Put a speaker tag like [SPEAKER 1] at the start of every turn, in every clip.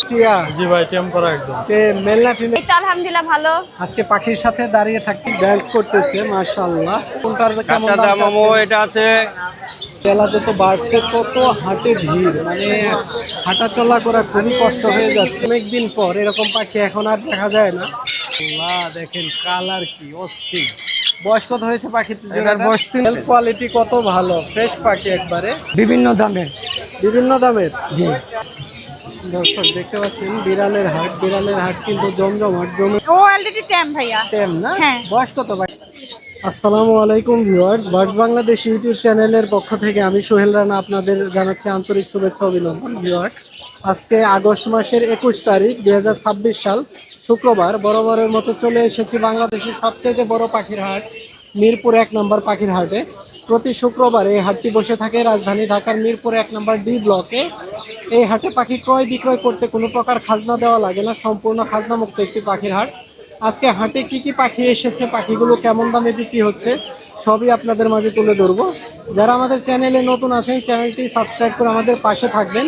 [SPEAKER 1] টিয়া
[SPEAKER 2] জি ভাই, টেম্পার একদম।
[SPEAKER 1] মেল না ফিমেল?
[SPEAKER 3] এটা আলহামদুলিল্লাহ ভালো।
[SPEAKER 1] আজকে পাখির সাথে দাঁড়িয়ে থাকতে ডান্স করতেছে, মাশাআল্লাহ। কোনটার কেমন
[SPEAKER 2] কাঁচা
[SPEAKER 1] দাম
[SPEAKER 2] দাম
[SPEAKER 1] চাচ্ছেন?
[SPEAKER 2] এটা আছে।
[SPEAKER 1] বেলা যত বাড়ছে তত হাটে ভিড়, মানে হাঁটা চলা করা খুবই কষ্ট হয়ে যাচ্ছে। অনেকদিন পর এরকম পাখি এখন আর দেখা যায় না। আল্লাহ, দেখেন কালার কি অস্থির। বয়স কত হয়েছে পাখিতে?
[SPEAKER 2] এটার বয়স 3 মাস।
[SPEAKER 1] কোয়ালিটি কত ভালো, ফ্রেশ পাখি একবারে।
[SPEAKER 2] বিভিন্ন দামের।
[SPEAKER 1] বিভিন্ন দামের।
[SPEAKER 2] জি।
[SPEAKER 1] দর্শক দেখতে পাচ্ছেন বিড়ালের হাট। বিড়ালের হাট কিন্তু জমজমাট জমে।
[SPEAKER 3] ও অলরেডি ট্যাম ভাইয়া।
[SPEAKER 1] টেম না?
[SPEAKER 3] হ্যাঁ।
[SPEAKER 1] বয়স কত ভাই? আসসালামু আলাইকুম ভিউয়ার্স, বার্ডস বাংলাদেশ ইউটিউব চ্যানেলের পক্ষ থেকে আমি সোহেল রানা আপনাদের জানাচ্ছি আন্তরিক শুভেচ্ছা অভিনন্দন। ভিউয়ার্স, আজকে আগস্ট মাসের 21 তারিখ 2026 সাল শুক্রবার। বরাবরের মতো চলে এসেছি বাংলাদেশের সবচেয়ে বড় পাখির হাট মিরপুর 1 নম্বর পাখির হাটে। প্রতি শুক্রবার এই হাটটি বসে থাকে রাজধানী ঢাকার মিরপুর 1 নম্বর ডি ব্লকে। এই হাটে পাখি ক্রয় বিক্রয় করতে কোনো প্রকার খাজনা দেওয়া লাগে না, সম্পূর্ণ খাজনা মুক্ত একটি পাখির হাট। আজকে হাটে কি কি পাখি এসেছে, পাখিগুলো কেমন দামে বিক্রি হচ্ছে, সবই আপনাদের মাঝে তুলে ধরবো। যারা আমাদের চ্যানেলে নতুন আছেন, চ্যানেলটি সাবস্ক্রাইব করে আমাদের পাশে থাকবেন।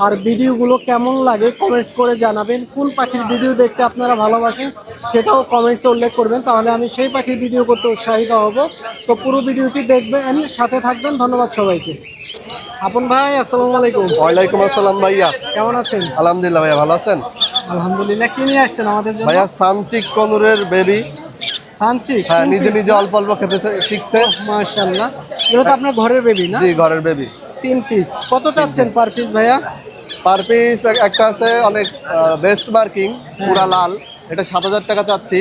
[SPEAKER 1] আর ভিডিওগুলো কেমন লাগে কমেন্টস করে জানাবেন। কোন পাখির ভিডিও দেখতে আপনারা ভালোবাসেন সেটাও কমেন্টসে উল্লেখ করবেন, তাহলে আমি সেই পাখির ভিডিও করতে উৎসাহিত হব। তো পুরো ভিডিওটি দেখবেন, সাথে থাকবেন। ধন্যবাদ সবাইকে। আপন ভাই, আসসালামু আলাইকুম।
[SPEAKER 4] ওয়ালাইকুম আসসালাম ভাইয়া,
[SPEAKER 1] কেমন আছেন?
[SPEAKER 4] আলহামদুলিল্লাহ ভাইয়া, ভালো আছেন?
[SPEAKER 1] আলহামদুলিল্লাহ। কি নিয়ে আসছেন আমাদের জন্য?
[SPEAKER 4] ভাইয়া সানচিক কনুরের বেবি।
[SPEAKER 1] সানচিক?
[SPEAKER 4] হ্যাঁ, নিজে নিজে অল্প অল্প খেতে শিখছে।
[SPEAKER 1] মাশাআল্লাহ, এগুলো তো আপনার ঘরের বেবি না?
[SPEAKER 4] জি, ঘরের বেবি।
[SPEAKER 1] 3 পিস। কত চাচ্ছেন পার পিস ভাইয়া?
[SPEAKER 4] পার পিস একটা আছে অনেক বেস্ট মার্কিং, পুরা লাল, এটা 7,000 টাকা চাচ্ছি।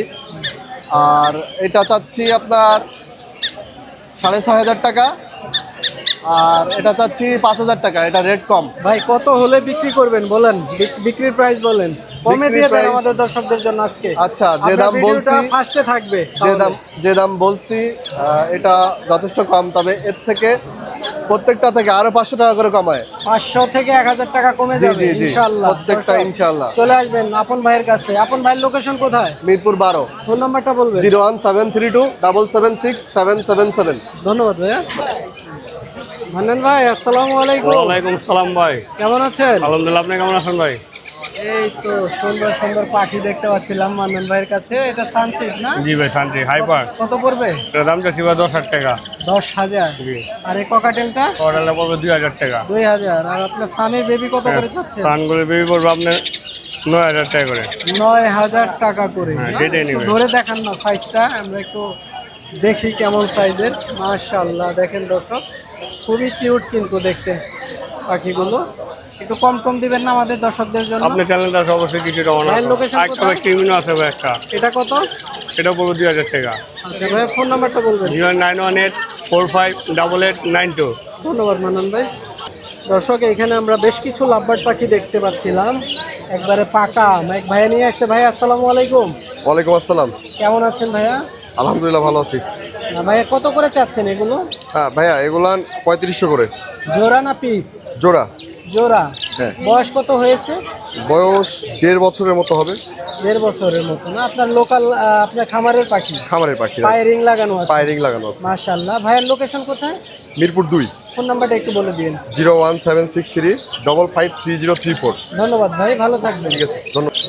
[SPEAKER 4] আর এটা চাচ্ছি আপনার 6,500 টাকা। আর এটা চাচ্ছি 5,000 টাকা, এটা রেট কম।
[SPEAKER 1] ভাই কত হলে বিক্রি করবেন বলেন, বিক্রির প্রাইস বলেন, কমে
[SPEAKER 4] বিক্রির
[SPEAKER 1] দিয়ে দেন
[SPEAKER 4] price?
[SPEAKER 1] আমাদের দর্শকদের জন্য আজকে।
[SPEAKER 4] আচ্ছা, যে দাম বলছি
[SPEAKER 1] ফার্স্টে থাকবে।
[SPEAKER 4] যে দাম বলছি এটা যথেষ্ট কম, তবে এর থেকে প্রত্যেকটা থেকে আরো 500 টাকা করে কমায়।
[SPEAKER 1] 500 থেকে 1000 টাকা কমে
[SPEAKER 4] জি
[SPEAKER 1] যাবে
[SPEAKER 4] জি জি,
[SPEAKER 1] ইনশাআল্লাহ।
[SPEAKER 4] প্রত্যেকটা ইনশাআল্লাহ।
[SPEAKER 1] চলে আসবেন আপন ভাইয়ের কাছে। আপন ভাইয়ের লোকেশন কোথায়?
[SPEAKER 4] মিরপুর 12।
[SPEAKER 1] ফোন নাম্বারটা বলবেন।
[SPEAKER 4] 01732777777।
[SPEAKER 1] ধন্যবাদ ভাইয়া। মান্নান ভাই, আসসালামু আলাইকুম।
[SPEAKER 2] ওয়ালাইকুম সালাম ভাই।
[SPEAKER 1] কেমন আছেন?
[SPEAKER 2] আলহামদুলিল্লাহ, আপনি কেমন আছেন ভাই?
[SPEAKER 1] এই তো সুন্দর সুন্দর পাখি দেখতে পাচ্ছিলাম মান্নান ভাইয়ের কাছে। এটা সানসিট না?
[SPEAKER 2] জি ভাই, শান্তি হাইপার।
[SPEAKER 1] কত পড়বে?
[SPEAKER 2] এটার দাম চাচ্ছি ভাই 10,000 টাকা।
[SPEAKER 1] 10,000।
[SPEAKER 2] জি।
[SPEAKER 1] আর এই ককাটেলটা?
[SPEAKER 2] অর্ডারটা পড়বে 2,000 টাকা।
[SPEAKER 1] 2,000। আর আপনার সানের বেবি কত করে চাচ্ছেন?
[SPEAKER 2] সানগুলো বেবি পড়বে আপনার 9,000 টাকা করে।
[SPEAKER 1] 9,000 টাকা করে।
[SPEAKER 2] হ্যাঁ,
[SPEAKER 1] না?
[SPEAKER 2] কেটে
[SPEAKER 1] একটু
[SPEAKER 2] নিবেন।
[SPEAKER 1] ধরে দেখান না সাইজটা, আমরা একটু দেখি কেমন সাইজের। মাশাআল্লাহ, দেখেন দর্শক, খুবই কিউট কিন্তু দেখতে পাখিগুলো। একটু কম কম দিবেন না আমাদের দর্শকদের জন্য?
[SPEAKER 2] আপনার চ্যানেলটা অবশ্যই কিছুটা
[SPEAKER 1] ভাইয়ের location
[SPEAKER 2] একটা
[SPEAKER 1] কোথায়?
[SPEAKER 2] টিমিনো আছে ভাই একটা।
[SPEAKER 1] এটা কত?
[SPEAKER 2] এটা পড়বে 2,000 টাকা।
[SPEAKER 1] আচ্ছা ভাই, ফোন নাম্বারটা বলবেন।
[SPEAKER 2] 0918458892।
[SPEAKER 1] ধন্যবাদ মান্নান ভাই। দর্শক, এখানে আমরা বেশ কিছু লাভবার্ড পাখি দেখতে পাচ্ছিলাম, একবারে পাকা। এক ভাইয়া নিয়ে আসছে। ভাই আসসালামু আলাইকুম।
[SPEAKER 4] ওয়ালাইকুম আসসালাম।
[SPEAKER 1] কেমন আছেন ভাইয়া?
[SPEAKER 4] আলহামদুলিল্লাহ, ভালো আছি।
[SPEAKER 1] ভাইয়া কত করে চাচ্ছেন এগুলো?
[SPEAKER 4] হ্যাঁ ভাইয়া, এগুলান 3500 করে।
[SPEAKER 1] জোড়া না পিস?
[SPEAKER 4] জোড়া।
[SPEAKER 1] জোড়া।
[SPEAKER 4] হ্যাঁ।
[SPEAKER 1] বয়স কত হয়েছে?
[SPEAKER 4] বয়স 1.5 বছরের মতো হবে।
[SPEAKER 1] 1.5 বছরের মতো না? আপনার লোকাল, আপনার খামারের পাখি?
[SPEAKER 4] খামারের পাখি,
[SPEAKER 1] পায়ে রিং লাগানো আছে?
[SPEAKER 4] পায়ে রিং লাগানো আছে।
[SPEAKER 1] মাশাআল্লাহ। ভাইয়ের লোকেশন কোথায়?
[SPEAKER 4] মিরপুর 2।
[SPEAKER 1] ফোন নাম্বারটা একটু বলে দিন।
[SPEAKER 4] 01763553034।
[SPEAKER 1] ধন্যবাদ ভাই, ভালো থাকবেন।
[SPEAKER 4] ঠিক আছে, ধন্যবাদ।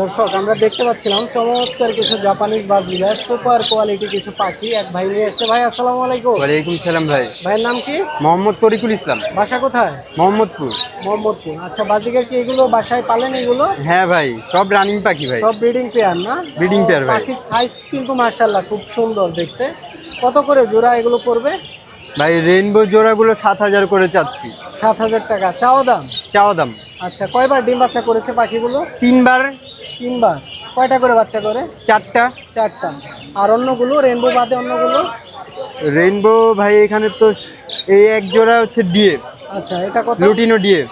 [SPEAKER 1] দর্শক, আমরা দেখতে পাচ্ছিলাম চমৎকার কিছু জাপানিজ বাজিগার, সুপার কোয়ালিটি কিছু পাখি। এক ভাই নিয়ে এসছে। ভাই আসসালামু আলাইকুম।
[SPEAKER 5] ওয়ালাইকুম সালাম ভাই।
[SPEAKER 1] ভাইয়ের নাম কি?
[SPEAKER 5] মোহাম্মদ তরিকুল ইসলাম।
[SPEAKER 1] বাসা কোথায়?
[SPEAKER 5] মোহাম্মদপুর।
[SPEAKER 1] মোহাম্মদপুর। আচ্ছা, বাজিগার কি এগুলো বাসায় পালেন এগুলো?
[SPEAKER 5] হ্যাঁ ভাই, সব রানিং পাখি ভাই।
[SPEAKER 1] সব ব্রিডিং পেয়ার না?
[SPEAKER 5] Breeding pair ভাই।
[SPEAKER 1] পাখির সাইজ কিন্তু মাশাআল্লাহ খুব সুন্দর দেখতে। কত করে জোড়া এগুলো পড়বে?
[SPEAKER 5] ভাই রেইনবো জোড়াগুলো 7,000 করে চাচ্ছি।
[SPEAKER 1] 7,000 টাকা চাওয়া দাম?
[SPEAKER 5] চাওয়া দাম।
[SPEAKER 1] আচ্ছা, কয়বার ডিম বাচ্চা করেছে পাখিগুলো?
[SPEAKER 5] 3বার।
[SPEAKER 1] 3বার। কয়টা করে বাচ্চা করে?
[SPEAKER 5] 4টা।
[SPEAKER 1] 4টা। আর অন্যগুলো, রেনবো বাদে অন্যগুলো?
[SPEAKER 5] রেইনবো ভাই এখানে তো এই এক জোড়া হচ্ছে ডিএফ,
[SPEAKER 1] আচ্ছা, এটা কত?
[SPEAKER 5] লুটিনো ডিএফ,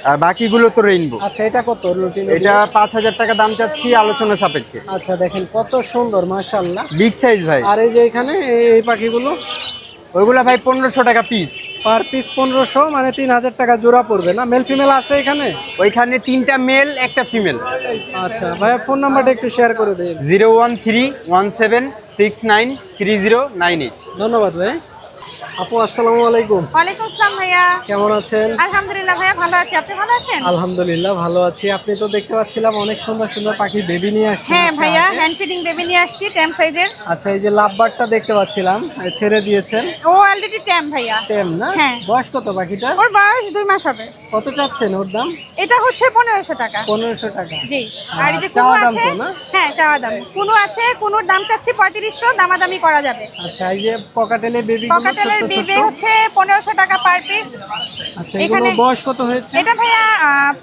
[SPEAKER 5] আর বাকিগুলো তো রেইনবো।
[SPEAKER 1] আচ্ছা, এটা কত রুটিন?
[SPEAKER 5] এটা 5,000 টাকা দাম চাচ্ছি, আলোচনা সাপেক্ষে।
[SPEAKER 1] আচ্ছা, দেখেন কত সুন্দর মাশাআল্লাহ।
[SPEAKER 5] বিগ সাইজ ভাই।
[SPEAKER 1] আর এই যে এখানে এই পাখিগুলো?
[SPEAKER 5] ওইগুলো ভাই 1,500 টাকা পিস।
[SPEAKER 1] পার পিস 1,500, মানে 3,000 টাকা জোড়া পড়বে না? মেল ফিমেল আছে এখানে?
[SPEAKER 5] ওইখানে 3টা মেল, একটা ফিমেল।
[SPEAKER 1] আচ্ছা ভাইয়া, ফোন নাম্বারটা একটু শেয়ার করে দিন।
[SPEAKER 5] 01317693098।
[SPEAKER 1] ধন্যবাদ ভাই। আপু আসসালামু আলাইকুম,
[SPEAKER 3] ওয়ালাইকুম আসসালাম ভাইয়া।
[SPEAKER 1] কেমন আছেন?
[SPEAKER 3] আলহামদুলিল্লাহ ভাইয়া ভালো আছি, আপনি ভালো আছেন?
[SPEAKER 1] আলহামদুলিল্লাহ ভালো আছি। আপনি তো দেখতে পাচ্ছিলাম অনেক সুন্দর সুন্দর পাখির বেবি নিয়ে আসছেন
[SPEAKER 3] হ্যাঁ
[SPEAKER 1] আজকে
[SPEAKER 3] ভাইয়া,
[SPEAKER 1] হাটে।
[SPEAKER 3] হ্যান্ড ফিডিং বেবি নিয়ে আসছি ট্যাম সাইজের।
[SPEAKER 1] আচ্ছা, এই যে লাভবারটা দেখতে পাচ্ছিলাম ছেড়ে দিয়েছেন,
[SPEAKER 3] ও অলরেডি ট্যাম ভাইয়া।
[SPEAKER 1] টেম না?
[SPEAKER 3] হ্যাঁ।
[SPEAKER 1] বয়স কত পাখিটা?
[SPEAKER 3] ওর বয়স 2 মাস হবে।
[SPEAKER 1] কত চাচ্ছেন ওর দাম?
[SPEAKER 3] এটা হচ্ছে 1500 টাকা।
[SPEAKER 1] 1500 টাকা।
[SPEAKER 3] জি। আর এই যে কুনু
[SPEAKER 1] চাওয়া দাম
[SPEAKER 3] আছে,
[SPEAKER 1] তো না?
[SPEAKER 3] হ্যাঁ চাওয়া দাম। কুনু আছে, কুনুর দাম চাচ্ছি 3500, দামাদামি করা যাবে।
[SPEAKER 1] আচ্ছা, এই যে পকাটেলের বেবি
[SPEAKER 3] পকেটেলের বিবে হচ্ছে 1500 টাকা পার পিস।
[SPEAKER 1] আচ্ছা, এগুলো বয়স কত হয়েছে?
[SPEAKER 3] এটা ভাইয়া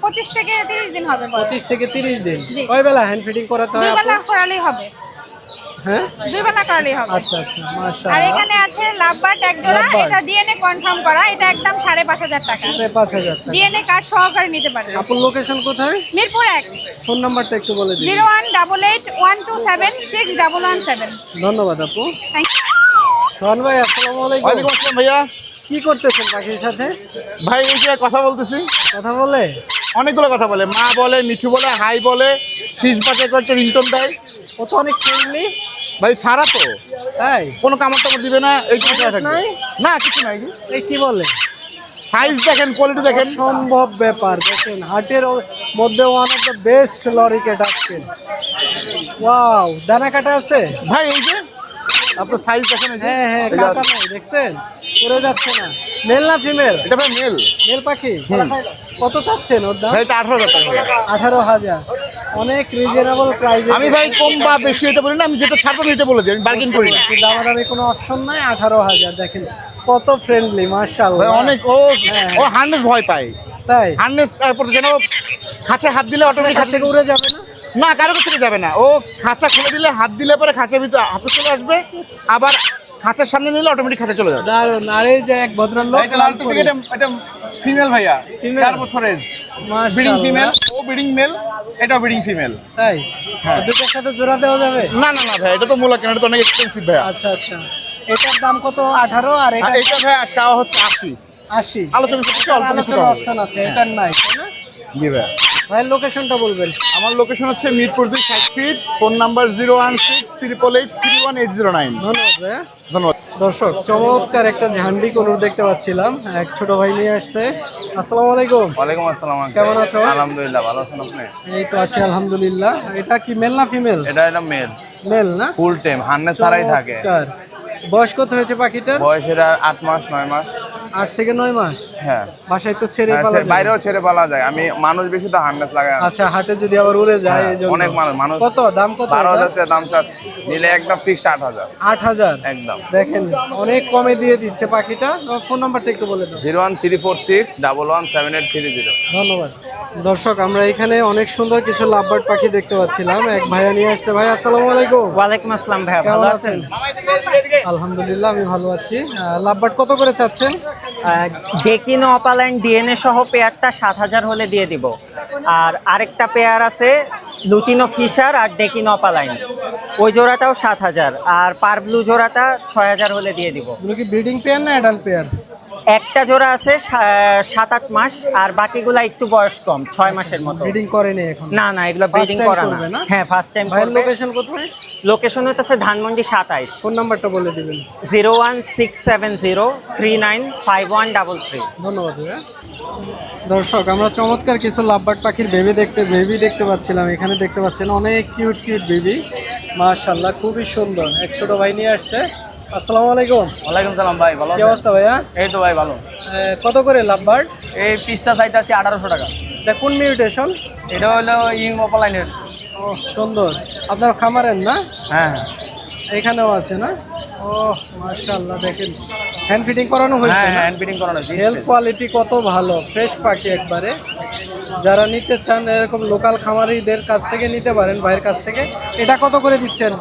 [SPEAKER 3] 25 থেকে 30 দিন হবে বয়স।
[SPEAKER 1] 25 থেকে 30 দিন।
[SPEAKER 3] জি।
[SPEAKER 1] কয় বেলা হ্যান্ড ফিডিং করাতে হয়
[SPEAKER 3] দুই
[SPEAKER 1] আপু?
[SPEAKER 3] বেলা করালেই হবে।
[SPEAKER 1] হ্যাঁ,
[SPEAKER 3] 2 বেলা করালেই হবে।
[SPEAKER 1] আচ্ছা আচ্ছা,
[SPEAKER 3] আর
[SPEAKER 1] মাশাআল্লাহ।
[SPEAKER 3] এখানে আছে লাভবার্ড এক জোড়া,
[SPEAKER 1] লাভবার্ড।
[SPEAKER 3] এটা ডিএনএ কনফার্ম করা, এটা একদম 5500 টাকা।
[SPEAKER 1] 5000 টাকা।
[SPEAKER 3] ডিএনএ কার্ড সহকারে নিতে পারবেন।
[SPEAKER 1] আপুর লোকেশন কোথায়?
[SPEAKER 3] মিরপুর 1,
[SPEAKER 1] ফোন নাম্বারটা একটু বলে দিন।
[SPEAKER 3] 01881276117।
[SPEAKER 1] ধন্যবাদ আপু।
[SPEAKER 3] Thank you.
[SPEAKER 1] সোহান ভাই আসসালামু আলাইকুম।
[SPEAKER 6] ওয়ালাইকুম আসসালাম ভাইয়া।
[SPEAKER 1] কি করতেছেন পাখির সাথে?
[SPEAKER 6] ভাই এই যে কথা বলতেছি,
[SPEAKER 1] কথা বলে?
[SPEAKER 6] অনেকগুলো কথা বলে, মা বলে, মিঠু বলে, হাই বলে, শীষ বাজে কয়েকটা রিংটোন দেয়।
[SPEAKER 1] ও তো অনেক ফ্রেন্ডলি।
[SPEAKER 6] ভাই ছাড়া তো
[SPEAKER 1] তাই?
[SPEAKER 6] কোনো কামড় টামড় দিবে না, এই কিছু থাকবে
[SPEAKER 1] নাই?
[SPEAKER 6] না, কিছু নাই।
[SPEAKER 1] এই কি বলে?
[SPEAKER 6] সাইজ দেখেন, কোয়ালিটি দেখেন।
[SPEAKER 1] সম্ভব ব্যাপার। দেখেন হাটের মধ্যে one of the best lorikeet আজকের। ওয়াও, দানা কাটা আছে?
[SPEAKER 6] ভাই এই যে আপনার সাইজ দেখেন, এই যে
[SPEAKER 1] হ্যাঁ হ্যাঁ,
[SPEAKER 6] এই যে
[SPEAKER 1] কাটা নাই, দেখছেন? পড়ে যাচ্ছে না। মেল না ফিমেল?
[SPEAKER 6] এটা ভাই মেল।
[SPEAKER 1] মেল পাখি। কত চাচ্ছেন ওর দাম?
[SPEAKER 6] ভাই এটা 18,000 টাকা ভাই।
[SPEAKER 1] 18,000। অনেক রিজনেবল প্রাইসে।
[SPEAKER 6] আমি ভাই কম বা বেশি এটা বলি না, আমি যেটা ছাড়বো এটা বলে দিই, আমি বার্গেন করি না।
[SPEAKER 1] দামাদামি কোনো অপশন নাই। 18,000। দেখেন কত ফ্রেন্ডলি, মাশাআল্লাহ।
[SPEAKER 6] ভাই অনেক
[SPEAKER 1] হ্যাঁ।
[SPEAKER 6] ও হার্নেস ভয় পায়,
[SPEAKER 1] তাই?
[SPEAKER 6] হার্নেস। তারপর যেন খাঁচে হাত দিলে অটোমেটিক
[SPEAKER 1] খাট থেকে উড়ে যাবে না?
[SPEAKER 6] না, কারো কাছ থেকে যাবে না। ও খাঁচা খুলে দিলে, হাত দিলে পরে খাঁচার ভিতরে হাতে চলে আসবে, আবার খাঁচার সামনে নিলে অটোমেটিক খাঁচা চলে যাবে।
[SPEAKER 1] দারুণ। আর এই যে এক ভদ্রলোক
[SPEAKER 6] এটা লাল টুপি, এটা ফিমেল ভাইয়া,
[SPEAKER 1] Female?
[SPEAKER 6] 4 বছর এজ,
[SPEAKER 1] মাশাআল্লাহ।
[SPEAKER 6] ব্রিডিং ফিমেল, ও ব্রিডিং মেল, এটাও ব্রিডিং ফিমেল।
[SPEAKER 1] তাই?
[SPEAKER 6] হ্যাঁ।
[SPEAKER 1] দুটোর সাথে জোড়া দেওয়া যাবে?
[SPEAKER 6] না না না ভাই, এটা তো মূলা কেন, এটা তো অনেক এক্সপেন্সিভ ভাইয়া।
[SPEAKER 1] আচ্ছা আচ্ছা। এটার দাম কত? 18। আর
[SPEAKER 6] আর
[SPEAKER 1] এটা
[SPEAKER 6] এটা ভাইয়া চাওয়া হচ্ছে 80।
[SPEAKER 1] 80।
[SPEAKER 6] আলোচনা করতে অল্প কিছু
[SPEAKER 1] আলোচনার
[SPEAKER 6] কম।
[SPEAKER 1] অপশন আছে, এটার নাই তাই না?
[SPEAKER 6] জি ভাইয়া।
[SPEAKER 1] ভাইয়ের লোকেশনটা বলবেন।
[SPEAKER 6] আমার লোকেশন হচ্ছে মিরপুর 2 60 ফিট, ফোন নাম্বার 01688831809।
[SPEAKER 1] ধন্যবাদ ভাইয়া।
[SPEAKER 6] ধন্যবাদ।
[SPEAKER 1] দর্শক, চমৎকার একটা ঝান্ডি কোনুর দেখতে পাচ্ছিলাম, এক ছোট ভাই নিয়ে আসছে। আসসালামু আলাইকুম।
[SPEAKER 2] ওয়ালাইকুম আসসালাম আঙ্কেল।
[SPEAKER 1] কেমন আছো?
[SPEAKER 2] আলহামদুলিল্লাহ, ভালো আছেন আপনি?
[SPEAKER 1] এই তো আছি আলহামদুলিল্লাহ। এটা কি মেল না ফিমেল?
[SPEAKER 2] এটা মেল,
[SPEAKER 1] মেল না?
[SPEAKER 2] ফুল টাইম, হান্নে ছাড়াই থাকে।
[SPEAKER 1] চমৎকার। বয়স কত হয়েছে পাখিটার?
[SPEAKER 2] বয়স এটা 8 মাস 9 মাস।
[SPEAKER 1] 8 থেকে 9 মাস।
[SPEAKER 2] হ্যাঁ,
[SPEAKER 1] বাসায় তো ছেড়ে
[SPEAKER 2] হ্যাঁ,
[SPEAKER 1] পালা যায়।
[SPEAKER 2] বাইরেও ছেড়ে পালা যায়। আমি মানুষ বেশি তো হান্নেস লাগায় আনি।
[SPEAKER 1] আচ্ছা, হাটে যদি আবার উড়ে যায় এই জন্য।
[SPEAKER 2] অনেক মানুষ
[SPEAKER 1] কত দাম? কত?
[SPEAKER 2] 12,000 টাকা দাম চাচ্ছি, নিলে একদম ফিক্সড 8,000
[SPEAKER 1] 8,000।
[SPEAKER 2] একদম।
[SPEAKER 1] দেখেন অনেক কমে দিয়ে দিচ্ছে পাখিটা। আমার ফোন নাম্বারটা একটু বলে দাও।
[SPEAKER 2] 01346117830।
[SPEAKER 1] ধন্যবাদ। দর্শক, আমরা এখানে অনেক সুন্দর কিছু লাভবার্ড পাখি দেখতে পাচ্ছিলাম। এক ভাইয়া নিয়ে আসছে। ভাই আসসালামু আলাইকুম।
[SPEAKER 7] ওয়ালাইকুম আসসালাম ভাইয়া,
[SPEAKER 1] কেমন
[SPEAKER 7] ভালো
[SPEAKER 1] আছেন?
[SPEAKER 7] আছেন?
[SPEAKER 1] আলহামদুলিল্লাহ, আমি ভালো আছি। লাভবার্ড কত করে চাচ্ছেন?
[SPEAKER 7] ডেকিনো অপালাইন ডিএনএ সহ পেয়ারটা 7,000 হলে দিয়ে দিব। আর আরেকটা পেয়ার আছে লুটিনো ফিশার আর ডেকিনো অপালাইন, ওই জোড়াটাও 7,000। আর পার ব্লু জোড়াটা 6,000 হলে দিয়ে দিব।
[SPEAKER 1] এগুলো কি ব্রিডিং পেয়ার না অ্যাডাল্ট পেয়ার?
[SPEAKER 7] একটা জোড়া আছে 7-8 মাস, আর বাকিগুলা একটু বয়স কম, 6 মাসের মতো।
[SPEAKER 1] ব্রিডিং করেনি এখন?
[SPEAKER 7] না না, এগুলো
[SPEAKER 1] First
[SPEAKER 7] ব্রিডিং
[SPEAKER 1] time
[SPEAKER 7] করা
[SPEAKER 1] করবে না?
[SPEAKER 7] না। হ্যাঁ, ফার্স্ট টাইম।
[SPEAKER 1] ভাইয়ের লোকেশন কোথায়?
[SPEAKER 7] লোকেশন হচ্ছে ধানমন্ডি 27।
[SPEAKER 1] ফোন নাম্বারটা বলে দিবেন।
[SPEAKER 7] 01670395133।
[SPEAKER 1] ধন্যবাদ ভাইয়া। দর্শক, আমরা চমৎকার কিছু লাভবার্ড পাখির বেবি দেখতে পাচ্ছিলাম। এখানে দেখতে পাচ্ছেন অনেক কিউট বেবি, মাশাআল্লাহ, খুবই সুন্দর। এক ছোট ভাই নিয়ে আসছে। আসসালামু আলাইকুম।
[SPEAKER 2] ওয়ালাইকুম সালাম ভাই, ভালো
[SPEAKER 1] কি অবস্থা ভাইয়া?
[SPEAKER 2] এই তো ভাই ভালো।
[SPEAKER 1] কত করে লাভবার্ড?
[SPEAKER 2] এই পিসটা চাইতে আছি 1800 টাকা।
[SPEAKER 1] এটা কোন মিউটেশন?
[SPEAKER 2] এটা হলো ইং অপালাইনের।
[SPEAKER 1] ও সুন্দর। আপনার খামারের না?
[SPEAKER 2] হ্যাঁ,
[SPEAKER 1] এখানেও আছে না? ও মাশাআল্লাহ, দেখেন হ্যান্ড ফিটিং করানো হয়েছে
[SPEAKER 2] হ্যাঁ,
[SPEAKER 1] না?
[SPEAKER 2] হ্যান্ড ফিটিং করানো আছে।
[SPEAKER 1] হেলথ কোয়ালিটি কত ভালো, ফ্রেশ পাখি একবারে। যারা নিতে চান এরকম লোকাল খামারিদের কাছ থেকে নিতে পারেন, ভাইয়ের কাছ থেকে। এটা কত করে দিচ্ছেন?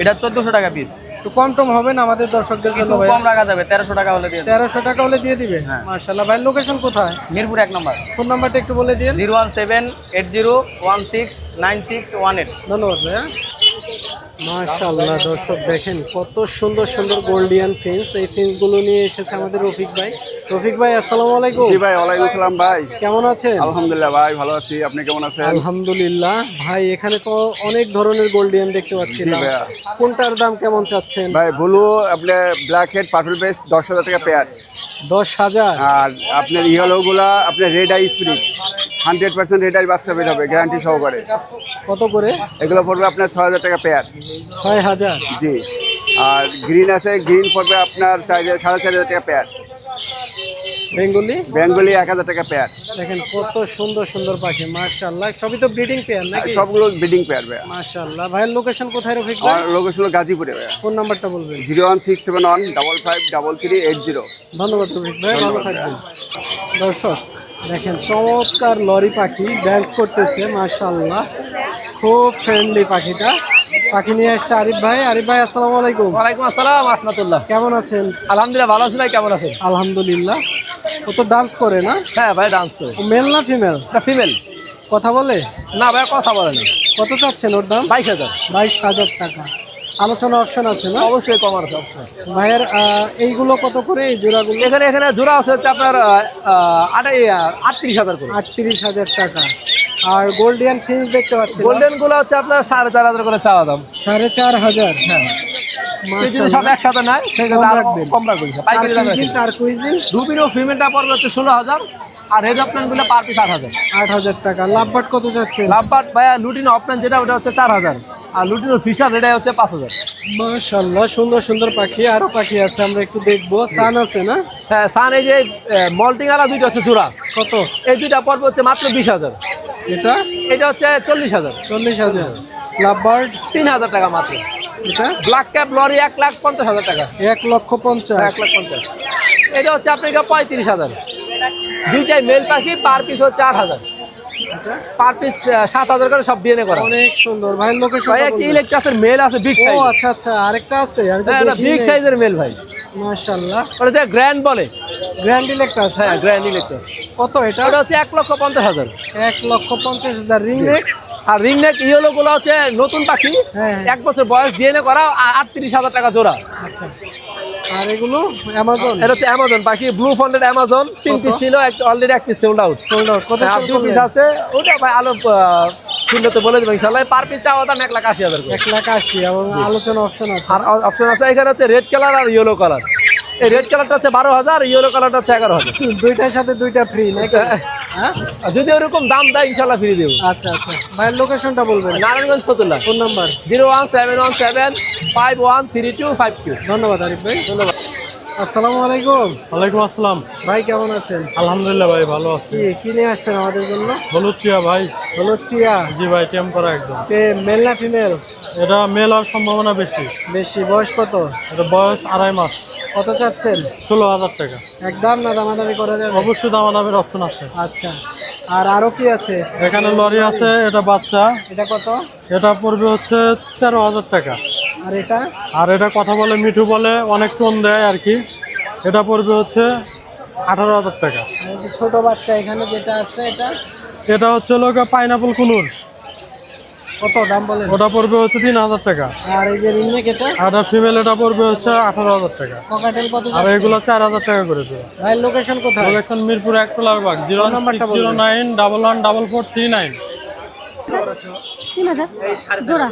[SPEAKER 2] এটা 1400 টাকা পিস।
[SPEAKER 1] একটু কম টম হবে না আমাদের দর্শকদের জন্য
[SPEAKER 2] কিছু
[SPEAKER 1] ভাই?
[SPEAKER 2] কম রাখা যাবে, 1300 টাকা হলে দিয়ে দেব।
[SPEAKER 1] 1300 টাকা হলে দিয়ে দিবে?
[SPEAKER 2] হ্যাঁ।
[SPEAKER 1] মাশাআল্লাহ। ভাইয়ের লোকেশন কোথায়?
[SPEAKER 2] মিরপুর 1 নম্বর।
[SPEAKER 1] ফোন নাম্বারটা একটু বলে দিন।
[SPEAKER 2] 01780169618।
[SPEAKER 1] ধন্যবাদ ভাইয়া। মাশাআল্লাহ দর্শক দেখেন কত সুন্দর সুন্দর গোল্ডিয়ান ফিন্স, এই ফিন্স গুলো নিয়ে এসেছে আমাদের রফিক ভাই। রফিক ভাই আসসালামু আলাইকুম।
[SPEAKER 8] জি ভাই, ওয়ালাইকুম আসসালাম ভাই।
[SPEAKER 1] কেমন আছেন?
[SPEAKER 8] আলহামদুলিল্লাহ ভাই, ভালো আছি। আপনি কেমন আছেন?
[SPEAKER 1] আলহামদুলিল্লাহ ভাই, এখানে তো অনেক ধরনের গোল্ডিয়ান দেখতে পাচ্ছি।
[SPEAKER 8] জি ভাইয়া।
[SPEAKER 1] কোনটার দাম কেমন চাচ্ছেন?
[SPEAKER 8] ভাই ব্লু আপনার ব্ল্যাক হেড পার্পল বেস 10,000 টাকা পেয়ার।
[SPEAKER 1] 10,000।
[SPEAKER 8] আর আপনার ইয়েলো গুলা আপনার রেড আই স্প্রিট 100% রেড আই বাচ্চা বের হবে গ্যারান্টি সহকারে।
[SPEAKER 1] কত করে?
[SPEAKER 8] এগুলো পড়বে আপনার 6,000 টাকা পেয়ার।
[SPEAKER 1] 6,000।
[SPEAKER 8] জি। আর গ্রিন আছে, গ্রিন পড়বে আপনার 4,500 টাকা পেয়ার।
[SPEAKER 1] বেঙ্গলি?
[SPEAKER 8] বেঙ্গলি 1,000 টাকা পেয়ার।
[SPEAKER 1] দেখেন কত সুন্দর সুন্দর পাখি, মাশাআল্লাহ। সবই তো ব্রিডিং পেয়ার নাকি?
[SPEAKER 8] সবগুলো ব্রিডিং পেয়ার ভাইয়া।
[SPEAKER 1] মাশাআল্লাহ। ভাইয়ের লোকেশন কোথায় রফিক ভাই?
[SPEAKER 8] আমার লোকেশন হলো গাজীপুরে ভাইয়া।
[SPEAKER 1] ফোন নাম্বারটা বলবেন।
[SPEAKER 8] 01671553380।
[SPEAKER 1] ধন্যবাদ রফিক ভাই, ভালো থাকবেন। দর্শক দেখেন চমৎকার লরি পাখি ডান্স করতেছে, মাশাআল্লাহ খুব ফ্রেন্ডলি পাখিটা। পাখি নিয়ে আসছে আরিফ ভাই। আরিফ ভাই আসসালামু আলাইকুম।
[SPEAKER 2] ওয়ালাইকুম আসসালাম রাহমাতুল্লাহ।
[SPEAKER 1] কেমন আছেন?
[SPEAKER 2] আলহামদুলিল্লাহ ভালো আছি ভাই, কেমন আছেন?
[SPEAKER 1] আলহামদুলিল্লাহ। ও তো ডান্স করে না?
[SPEAKER 2] হ্যাঁ ভাই, ডান্স করে।
[SPEAKER 1] ও মেল না ফিমেল?
[SPEAKER 2] এটা ফিমেল।
[SPEAKER 1] কথা বলে?
[SPEAKER 2] না ভাই, কথা বলে না।
[SPEAKER 1] কত চাচ্ছেন ওর দাম?
[SPEAKER 2] 22,000।
[SPEAKER 1] 22,000 টাকা। আলোচনা অপশন আছে না?
[SPEAKER 2] অবশ্যই কমার আছে।
[SPEAKER 1] ভাইয়ের এইগুলো কত করে, এই জোড়াগুলো?
[SPEAKER 2] এখানে জোড়া আছে হচ্ছে আপনার 38,000 করে।
[SPEAKER 1] 38,000 টাকা। আর গোল্ডিয়ান ফিন্স দেখতে পাচ্ছি,
[SPEAKER 2] গোল্ডেন গুলো হচ্ছে আপনার 4,500 করে চাওয়া দাম।
[SPEAKER 1] 4,500।
[SPEAKER 2] হ্যাঁ, যদি সব
[SPEAKER 1] মাশাআল্লাহ।
[SPEAKER 2] একসাথে নাই সেটা
[SPEAKER 1] কম
[SPEAKER 2] আরো
[SPEAKER 1] রাখবেন।
[SPEAKER 2] কম রাখবেন। পাইকারি দামে আছে।
[SPEAKER 1] টার্কুইজিন
[SPEAKER 2] রুবিনো ফিমেলটা পড়বে হচ্ছে 16,000 আর রেড অপশন গুলো পার পিস 8,000।
[SPEAKER 1] 8,000 টাকা। লাভবাট কত যাচ্ছে?
[SPEAKER 2] লাভবাট ভাইয়া লুটিনো অপশন যেটা ওটা হচ্ছে 4,000 আর লুটিনো ফিশার রেডাই হচ্ছে 5,000।
[SPEAKER 1] মাশাআল্লাহ সুন্দর সুন্দর পাখি, আরো পাখি আছে, আমরা একটু দেখবো। সান আছে না?
[SPEAKER 2] হ্যাঁ, সান এই যে মল্টিং আলা দুইটা হচ্ছে জোড়া।
[SPEAKER 1] কত?
[SPEAKER 2] এই দুইটা পড়বে হচ্ছে মাত্র 20,000।
[SPEAKER 1] এটা
[SPEAKER 2] এটা হচ্ছে 40,000।
[SPEAKER 1] 40,000। লাভবার্ড
[SPEAKER 2] 3,000 টাকা মাত্র।
[SPEAKER 1] এটা
[SPEAKER 2] ব্ল্যাক ক্যাপ লরি 1,50,000 টাকা।
[SPEAKER 1] 1,50,000।
[SPEAKER 2] 1,50,000। এটা হচ্ছে আপনার 35,000। দুইটাই মেল পাখি, পার পিস হচ্ছে 8,000। পার পিস 7,000 করে সব ডিএনএ করা।
[SPEAKER 1] অনেক সুন্দর। ভাই লোকেশন
[SPEAKER 2] ভাই একটা ইলেকট্রাসের মেল আছে বিগ
[SPEAKER 1] ও
[SPEAKER 2] সাইজ।
[SPEAKER 1] আচ্ছা আচ্ছা, আরেকটা আছে। আমি তো
[SPEAKER 2] বিগ সাইজের মেল ভাই।
[SPEAKER 1] মাশাআল্লাহ।
[SPEAKER 2] ওটা যে গ্র্যান্ড বলে।
[SPEAKER 1] Grand eclectus.
[SPEAKER 2] হ্যাঁ, গ্র্যান্ড ইলেকট্রাস।
[SPEAKER 1] কত এটা?
[SPEAKER 2] ওটা হচ্ছে 1,50,000।
[SPEAKER 1] 1,50,000। Ring neck?
[SPEAKER 2] আর রিংনেক ইয়েলো গুলো হচ্ছে নতুন পাখি,
[SPEAKER 1] হ্যাঁ।
[SPEAKER 2] 1 বছর বয়স, ডিএনএ করা, 38,000 টাকা জোড়া।
[SPEAKER 1] আচ্ছা। আর এগুলো অ্যামাজন?
[SPEAKER 2] এটা হচ্ছে অ্যামাজন পাখি, ব্লু ফন্টেড অ্যামাজন। 3 পিস ছিল, already 1 piece sold out.
[SPEAKER 1] Sold out. কত?
[SPEAKER 2] 2 পিস আছে। ওটা ভাই আলো শুনতে বলে দেবেন ইনশাআল্লাহ। পার পিস চাওয়া দাম 1,80,000 করে।
[SPEAKER 1] 1,80,000 এবং আলোচনা অপশন আছে।
[SPEAKER 2] আর অপশন আছে এখানে হচ্ছে রেড কালার আর ইয়েলো কালার। এই রেড কালারটা হচ্ছে 12,000, ইয়েলো কালারটা হচ্ছে 11,000।
[SPEAKER 1] দুইটার সাথে দুইটা ফ্রি নাকি? হ্যাঁ।
[SPEAKER 2] আর যদি ওরকম দাম দেয় ইনশাআল্লাহ ফ্রি দেবো।
[SPEAKER 1] আচ্ছা আচ্ছা। ভাইয়ের লোকেশনটা বলবেন।
[SPEAKER 2] নারায়ণগঞ্জ ফতুল্লাহ।
[SPEAKER 1] Phone number?
[SPEAKER 2] 01717513252।
[SPEAKER 1] ধন্যবাদ আরিফ ভাই, ধন্যবাদ। আসসালামু আলাইকুম।
[SPEAKER 9] ওয়ালাইকুম আসসালাম।
[SPEAKER 1] ভাই কেমন আছেন?
[SPEAKER 9] আলহামদুলিল্লাহ ভাই, ভালো আছি।
[SPEAKER 1] কি নিয়ে আসছেন আমাদের জন্য?
[SPEAKER 9] হলুদ টিয়া ভাই।
[SPEAKER 1] হলুদ টিয়া?
[SPEAKER 9] জি ভাই, টেম করা একদম।
[SPEAKER 1] মেল না ফিমেল?
[SPEAKER 9] এটা মেল হওয়ার সম্ভাবনা বেশি।
[SPEAKER 1] বেশি। বয়স কত?
[SPEAKER 9] এটা বয়স 2.5 মাস।
[SPEAKER 1] কত চাচ্ছেন?
[SPEAKER 9] 16,000 টাকা।
[SPEAKER 1] একদম না দামাদামি করা যাবে?
[SPEAKER 9] অবশ্যই দামাদামের অপশন আছে।
[SPEAKER 1] আচ্ছা। আর আরো কি আছে?
[SPEAKER 9] এখানে লরি আছে, এটা বাচ্চা।
[SPEAKER 1] এটা কত?
[SPEAKER 9] এটা পড়বে হচ্ছে 13,000 টাকা।
[SPEAKER 1] আর এটা?
[SPEAKER 9] আর এটা কথা বলে, মিঠু বলে, অনেক টোন দেয় আর কি। এটা পড়বে হচ্ছে 18,000 টাকা।
[SPEAKER 1] আর এই যে ছোট বাচ্চা এখানে যেটা আছে এটা?
[SPEAKER 9] এটা হচ্ছে লোক পাইনাপল কুনুর।
[SPEAKER 1] কত দাম বলেন?
[SPEAKER 9] ওটা পড়বে হচ্ছে 3,000 টাকা।
[SPEAKER 1] আর এই যে রিংনেক এটা?
[SPEAKER 9] আর এটা ফিমেল, এটা পড়বে হচ্ছে 18,000 টাকা।
[SPEAKER 1] ককাটেল কত
[SPEAKER 9] আর
[SPEAKER 1] যাচ্ছে?
[SPEAKER 9] এগুলো 4,000 টাকা করে দেবে।
[SPEAKER 1] ভাইয়ের লোকেশন কোথায়?
[SPEAKER 9] লোকেশন মিরপুর 1 কোলারবাগ।
[SPEAKER 1] নাম্বারটা বলবেন।
[SPEAKER 9] 09609114439।
[SPEAKER 3] 3,000 জোড়া।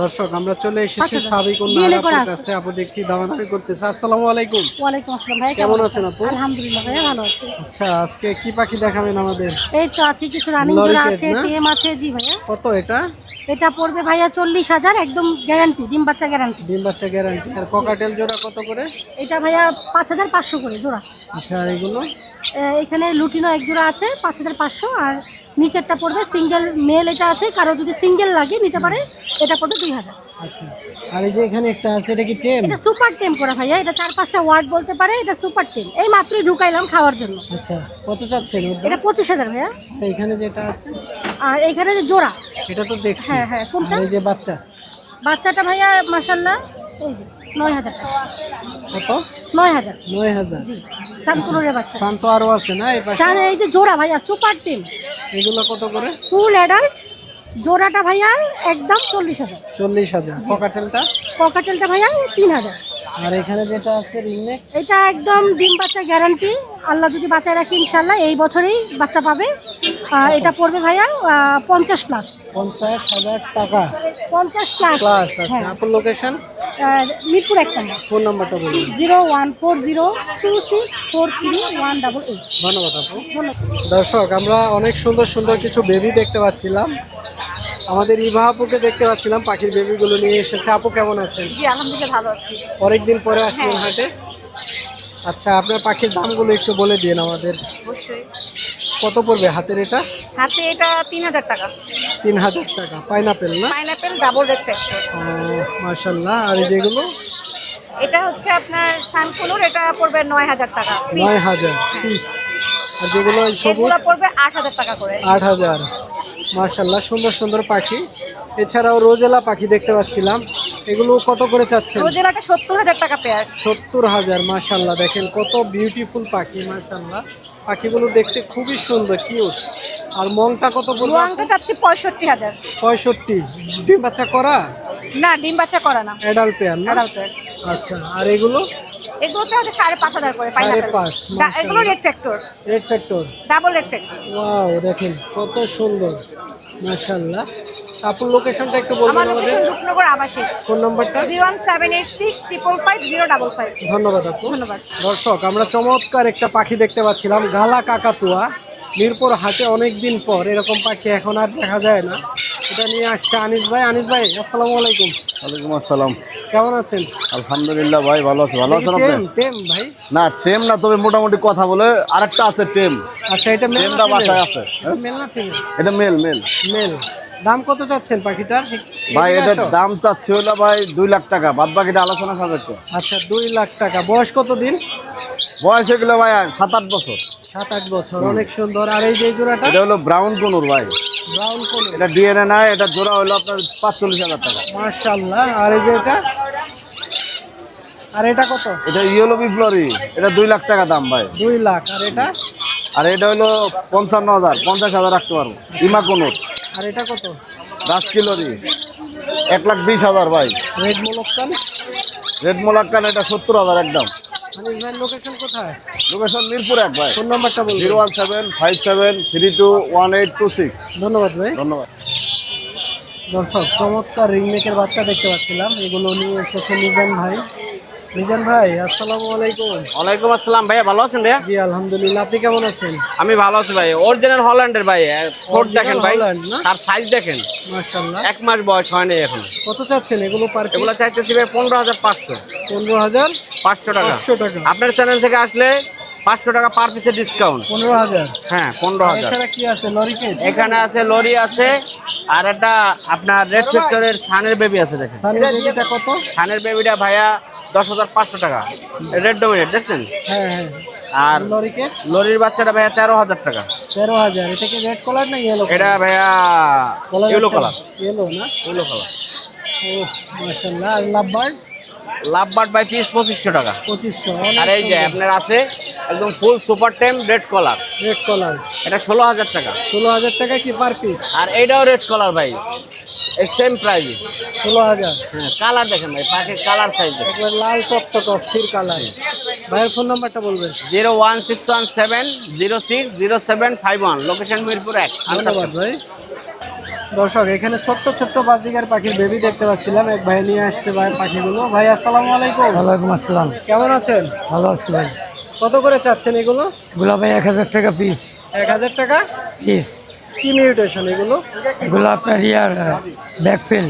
[SPEAKER 1] দর্শক আমরা চলে এসেছি
[SPEAKER 3] আচ্ছা,
[SPEAKER 1] সাবিকুন
[SPEAKER 3] বিয়ে
[SPEAKER 1] নাহার
[SPEAKER 3] করা
[SPEAKER 1] আপুর
[SPEAKER 3] আছে।
[SPEAKER 1] কাছে। আপু দেখছি দামাদামি করতেছে। আসসালামু আলাইকুম।
[SPEAKER 3] ওয়ালাইকুম আসসালাম ভাই,
[SPEAKER 1] কেমন আছেন আপু?
[SPEAKER 3] আলহামদুলিল্লাহ ভাই, ভালো আছি।
[SPEAKER 1] আচ্ছা, আজকে কি পাখি দেখাবেন আমাদের?
[SPEAKER 3] এই তো আছে কিছু রানিং
[SPEAKER 1] লরি
[SPEAKER 3] জোড়া
[SPEAKER 1] কেট
[SPEAKER 3] আছে,
[SPEAKER 1] না?
[SPEAKER 3] টিএম আছে। জি ভাইয়া।
[SPEAKER 1] কত এটা?
[SPEAKER 3] এটা পড়বে ভাইয়া 40,000, একদম গ্যারান্টি, ডিম বাচ্চা গ্যারান্টি।
[SPEAKER 1] ডিম বাচ্চা গ্যারান্টি। আর ককাটেল জোড়া কত করে?
[SPEAKER 3] এটা ভাইয়া 5,500 করে জোড়া।
[SPEAKER 1] আচ্ছা। আর এগুলো?
[SPEAKER 3] এখানে লুটিনো এক জোড়া আছে 5,500। আর নিচেরটা পড়বে সিঙ্গেল মেল, এটা আছে, কারো যদি সিঙ্গেল লাগে নিতে পারে, এটা পড়বে 2,000।
[SPEAKER 1] আচ্ছা। আর এই যে এখানে একটা আছে, এটা কি টেম?
[SPEAKER 3] এটা সুপার টেম করা ভাইয়া, এটা 4-5টা ওয়ার্ড বলতে পারে, এটা সুপার টেম। এই মাত্রই ঢুকাইলাম খাওয়ার জন্য।
[SPEAKER 1] আচ্ছা। কত চাচ্ছেন ওর দাম?
[SPEAKER 3] এটা 25,000 ভাইয়া।
[SPEAKER 1] এখানে যেটা আছে
[SPEAKER 3] আর এখানে যে জোড়া,
[SPEAKER 1] এটা তো দেখছি।
[SPEAKER 3] হ্যাঁ হ্যাঁ, কোনটা?
[SPEAKER 1] আর এই যে বাচ্চা?
[SPEAKER 3] বাচ্চাটা ভাইয়া মাশাআল্লাহ এই যে 9,000 টাকা।
[SPEAKER 1] কত?
[SPEAKER 3] 9,000।
[SPEAKER 1] 9,000।
[SPEAKER 3] জি, শান্তনুরের বাচ্চা।
[SPEAKER 1] শান্ত আরো আছে না এই পাশে?
[SPEAKER 3] তাহলে এই যে জোড়া ভাইয়া সুপার টিম,
[SPEAKER 1] এগুলো কত করে?
[SPEAKER 3] ফুল অ্যাডাল্ট জোড়াটা ভাইয়া একদম 40,000।
[SPEAKER 1] 40,000। ককাটেলটা?
[SPEAKER 3] ককাটেলটা ভাইয়া 3,000।
[SPEAKER 1] আর এখানে যেটা আছে রিংনেক?
[SPEAKER 3] এটা একদম ডিম বাচ্চা গ্যারান্টি, আল্লাহ যদি বাচ্চায় রাখি ইনশাল্লাহ এই বছরেই বাচ্চা পাবে। এটা পড়বে ভাইয়া 50 প্লাস।
[SPEAKER 1] 50,000 টাকা
[SPEAKER 3] 50 প্লাস।
[SPEAKER 1] প্লাস। আচ্ছা, আপনার লোকেশন?
[SPEAKER 3] মিরপুর 1 নম্বর।
[SPEAKER 1] ফোন নাম্বারটা বলুন।
[SPEAKER 3] 01402643188।
[SPEAKER 1] ধন্যবাদ আপু। দর্শক, আমরা অনেক সুন্দর সুন্দর কিছু বেবি দেখতে পাচ্ছিলাম। আমাদের ইভা আপুকে দেখতে পাচ্ছিলাম, পাখির বেবিগুলো নিয়ে এসেছে। আপু কেমন আছেন?
[SPEAKER 3] জি আলহামদুলিল্লাহ ভালো আছি।
[SPEAKER 1] অনেকদিন পরে আসলেন হাটে। আচ্ছা, আপনার পাখির দামগুলো একটু বলে দিন আমাদের। কত পড়বে হাতের এটা?
[SPEAKER 3] হাতে এটা 3,000 টাকা।
[SPEAKER 1] 3,000 টাকা। পাইনাপেল না?
[SPEAKER 3] Pineapple double red factor.
[SPEAKER 1] মাশাআল্লাহ। আর এই যেগুলো?
[SPEAKER 3] এটা হচ্ছে আপনার সানকুনুর, এটা পড়বে 9,000 টাকা।
[SPEAKER 1] 9,000 পিস। আর যেগুলো এই সবুজ?
[SPEAKER 3] এগুলো পড়বে 8,000 টাকা করে।
[SPEAKER 1] 8,000। মাশাআল্লাহ, সুন্দর সুন্দর পাখি। এছাড়াও রোজেলা পাখি দেখতে পাচ্ছিলাম, এগুলো কত করে চাচ্ছেন?
[SPEAKER 3] রোজেলাটা 70,000 টাকা পেয়ার।
[SPEAKER 1] 70,000। মাশাআল্লাহ, দেখেন কত বিউটিফুল পাখি। মাশাআল্লাহ, পাখিগুলো দেখতে খুবই সুন্দর, কিউট। আর মংটা কত পড়বে?
[SPEAKER 3] রুয়াংটা চাচ্ছি 65,000।
[SPEAKER 1] 65। ডিম বাচ্চা করা?
[SPEAKER 3] না, ডিম বাচ্চা করা না।
[SPEAKER 1] অ্যাডাল্ট পেয়ার না?
[SPEAKER 3] Adult pair.
[SPEAKER 1] আচ্ছা, আর এগুলো?
[SPEAKER 3] এগুলোতে হচ্ছে 5,500 করে পাইনাপেল।
[SPEAKER 1] 5,500
[SPEAKER 3] এগুলো red factor,
[SPEAKER 1] red factor.
[SPEAKER 3] Double red factor.
[SPEAKER 1] Wow, দেখেন কত সুন্দর। মাশাআল্লাহ। আপনার লোকেশনটা একটু বলবেন
[SPEAKER 3] আমার
[SPEAKER 1] আমাদের?
[SPEAKER 3] লোকেশন রূপনগর আবাসিক।
[SPEAKER 1] ফোন নাম্বারটা?
[SPEAKER 3] 01786555055।
[SPEAKER 1] ধন্যবাদ আপু।
[SPEAKER 3] ধন্যবাদ।
[SPEAKER 1] দর্শক, আমরা চমৎকার একটা পাখি দেখতে পাচ্ছিলাম, গালা কাকাতুয়া। মিরপুর হাটে অনেক দিন পর এরকম পাখি এখন আর দেখা যায় না। এটা নিয়ে আসছে আনিস ভাই। আনিস ভাই, আসসালামু আলাইকুম।
[SPEAKER 4] ওয়ালাইকুম আসসালাম।
[SPEAKER 1] কেমন আছেন?
[SPEAKER 4] আলহামদুলিল্লাহ ভাই, ভালো আছি। ভালো আছেন আপনি?
[SPEAKER 1] টেম টেম ভাই?
[SPEAKER 4] না, টেম না, তবে মোটামুটি কথা বলে আরেকটা আছে টেম।
[SPEAKER 1] আচ্ছা, এটা মেল
[SPEAKER 4] টেমটা বাসায় আছে।
[SPEAKER 1] মেল না ফিমেল?
[SPEAKER 4] এটা মেল মেল।
[SPEAKER 1] মেল। দাম কত চাচ্ছেন পাখিটার?
[SPEAKER 4] ভাই এটার দাম চাচ্ছি হলো ভাই 2 লাখ টাকা, বাদ বাকিটা আলোচনা সাপেক্ষে।
[SPEAKER 1] আচ্ছা, 2 লাখ টাকা। বয়স কত দিন?
[SPEAKER 4] বয়স এগুলো ভাই 7-8 বছর।
[SPEAKER 1] 7-8 বছর। অনেক সুন্দর। আর এই যে জোড়াটা?
[SPEAKER 4] এটা হলো ব্রাউন কোনুর ভাই।
[SPEAKER 1] ব্রাউন কোন?
[SPEAKER 4] এটা ডিএনএ নাই, এটা জোড়া হলো আপনার 45,000 টাকা।
[SPEAKER 1] মাশাআল্লাহ। আর এই যে এটা? আর এটা কত?
[SPEAKER 4] এটা ইয়েলো বিপ্লরি, এটা 2 লাখ টাকা দাম ভাই।
[SPEAKER 1] 2 লাখ। আর এটা?
[SPEAKER 4] আর এটা হলো 55,000, 50,000 রাখতে পারবো। ইমা কোনুর।
[SPEAKER 1] আর এটা কত?
[SPEAKER 4] 10 কিলোরি, 1,20,000 ভাই।
[SPEAKER 1] রেড মোলক্কান?
[SPEAKER 4] রেড মোলাক্কান এটা 70,000 একদম।
[SPEAKER 1] আনিস ভাই, লোকেশন কোথায়?
[SPEAKER 4] লোকেশন মিরপুর 1 ভাই।
[SPEAKER 1] ফোন নাম্বারটা বলুন।
[SPEAKER 4] 01757321826।
[SPEAKER 1] ধন্যবাদ ভাই।
[SPEAKER 4] ধন্যবাদ।
[SPEAKER 1] দর্শক, চমৎকার রিংনেকের বাচ্চা দেখতে পাচ্ছিলাম, এগুলো নিয়ে এসেছে মিজান ভাই। মিজান ভাই, আসসালামু আলাইকুম।
[SPEAKER 2] ওয়ালাইকুম আসসালাম ভাইয়া, ভালো আছেন ভাইয়া?
[SPEAKER 1] জি আলহামদুলিল্লাহ। আপনি কেমন আছেন?
[SPEAKER 2] আমি ভালো আছি ভাই। অরিজিনাল হল্যান্ডের ভাই, ফোট দেখেন ভাই,
[SPEAKER 1] হল্যান্ড না?
[SPEAKER 2] আর সাইজ দেখেন।
[SPEAKER 1] মাশাআল্লাহ।
[SPEAKER 2] 1 মাস বয়স হয়নি এখন।
[SPEAKER 1] কত চাচ্ছেন এগুলো পার পিস?
[SPEAKER 2] এগুলো চাইতেছি ভাই 15,500।
[SPEAKER 1] 15,500
[SPEAKER 2] টাকা।
[SPEAKER 1] 500 টাকা।
[SPEAKER 2] আপনার চ্যানেল থেকে আসলে 500 টাকা পার পিসে ডিসকাউন্ট।
[SPEAKER 1] 15,000।
[SPEAKER 2] হ্যাঁ, 15,000।
[SPEAKER 1] এছাড়া কি আছে? লরিকেট?
[SPEAKER 2] এখানে আছে, লরি আছে, আর একটা আপনার রেড ফ্যাক্টরের সানের বেবি আছে দেখেন।
[SPEAKER 1] সানের বেবিটা কত?
[SPEAKER 2] সানের বেবিটা ভাইয়া 10,500 টাকা। রেড ডোমিনেট দেখছেন?
[SPEAKER 1] হ্যাঁ হ্যাঁ।
[SPEAKER 2] আর
[SPEAKER 1] লরিকেট?
[SPEAKER 2] লরির বাচ্চাটা ভাইয়া 13,000 টাকা।
[SPEAKER 1] 13,000। এটা কি রেড কালার না ইয়েলো?
[SPEAKER 2] এটা ভাইয়া ইয়েলো কালার।
[SPEAKER 1] ইয়েলো না?
[SPEAKER 2] Yellow colour.
[SPEAKER 1] ও মাশাআল্লাহ। আর লাভবার্ড?
[SPEAKER 2] লাভবার্ড ভাই পিস 2500 টাকা।
[SPEAKER 1] 2500।
[SPEAKER 2] আর এই যে আপনার আছে একদম full super tame red collar,
[SPEAKER 1] red colour.
[SPEAKER 2] এটা 16,000 টাকা।
[SPEAKER 1] 16,000 টাকা কি পার পিস?
[SPEAKER 2] আর এইটাও রেড কালার ভাই, এই সেম প্রাইস।
[SPEAKER 1] 16,000।
[SPEAKER 2] হ্যাঁ, কালার দেখেন ভাই, পাখির কালার সাইজ দেখেন।
[SPEAKER 1] একবার লাল টকটক অস্থির কালার। ভাইয়ের ফোন নাম্বারটা বলবেন?
[SPEAKER 2] 01617060751, লোকেশন মিরপুর 1।
[SPEAKER 1] ধন্যবাদ ভাই। দর্শক, এখানে ছোট্ট ছোট্ট বাজিকার পাখির বেবি দেখতে পাচ্ছিলাম, এক ভাই নিয়ে আসছে ভাই পাখিগুলো। ভাই আসসালামু আলাইকুম।
[SPEAKER 5] ওয়ালাইকুম আসসালাম।
[SPEAKER 1] কেমন আছেন?
[SPEAKER 5] ভালো আছি ভাই।
[SPEAKER 1] কত করে চাচ্ছেন এগুলো?
[SPEAKER 5] এগুলো ভাই 1,000 টাকা পিস।
[SPEAKER 1] 1,000 টাকা
[SPEAKER 5] পিস।
[SPEAKER 1] কি মিউটেশন এগুলো?
[SPEAKER 5] এগুলো আপনার ইয়ার ব্যাকফিল।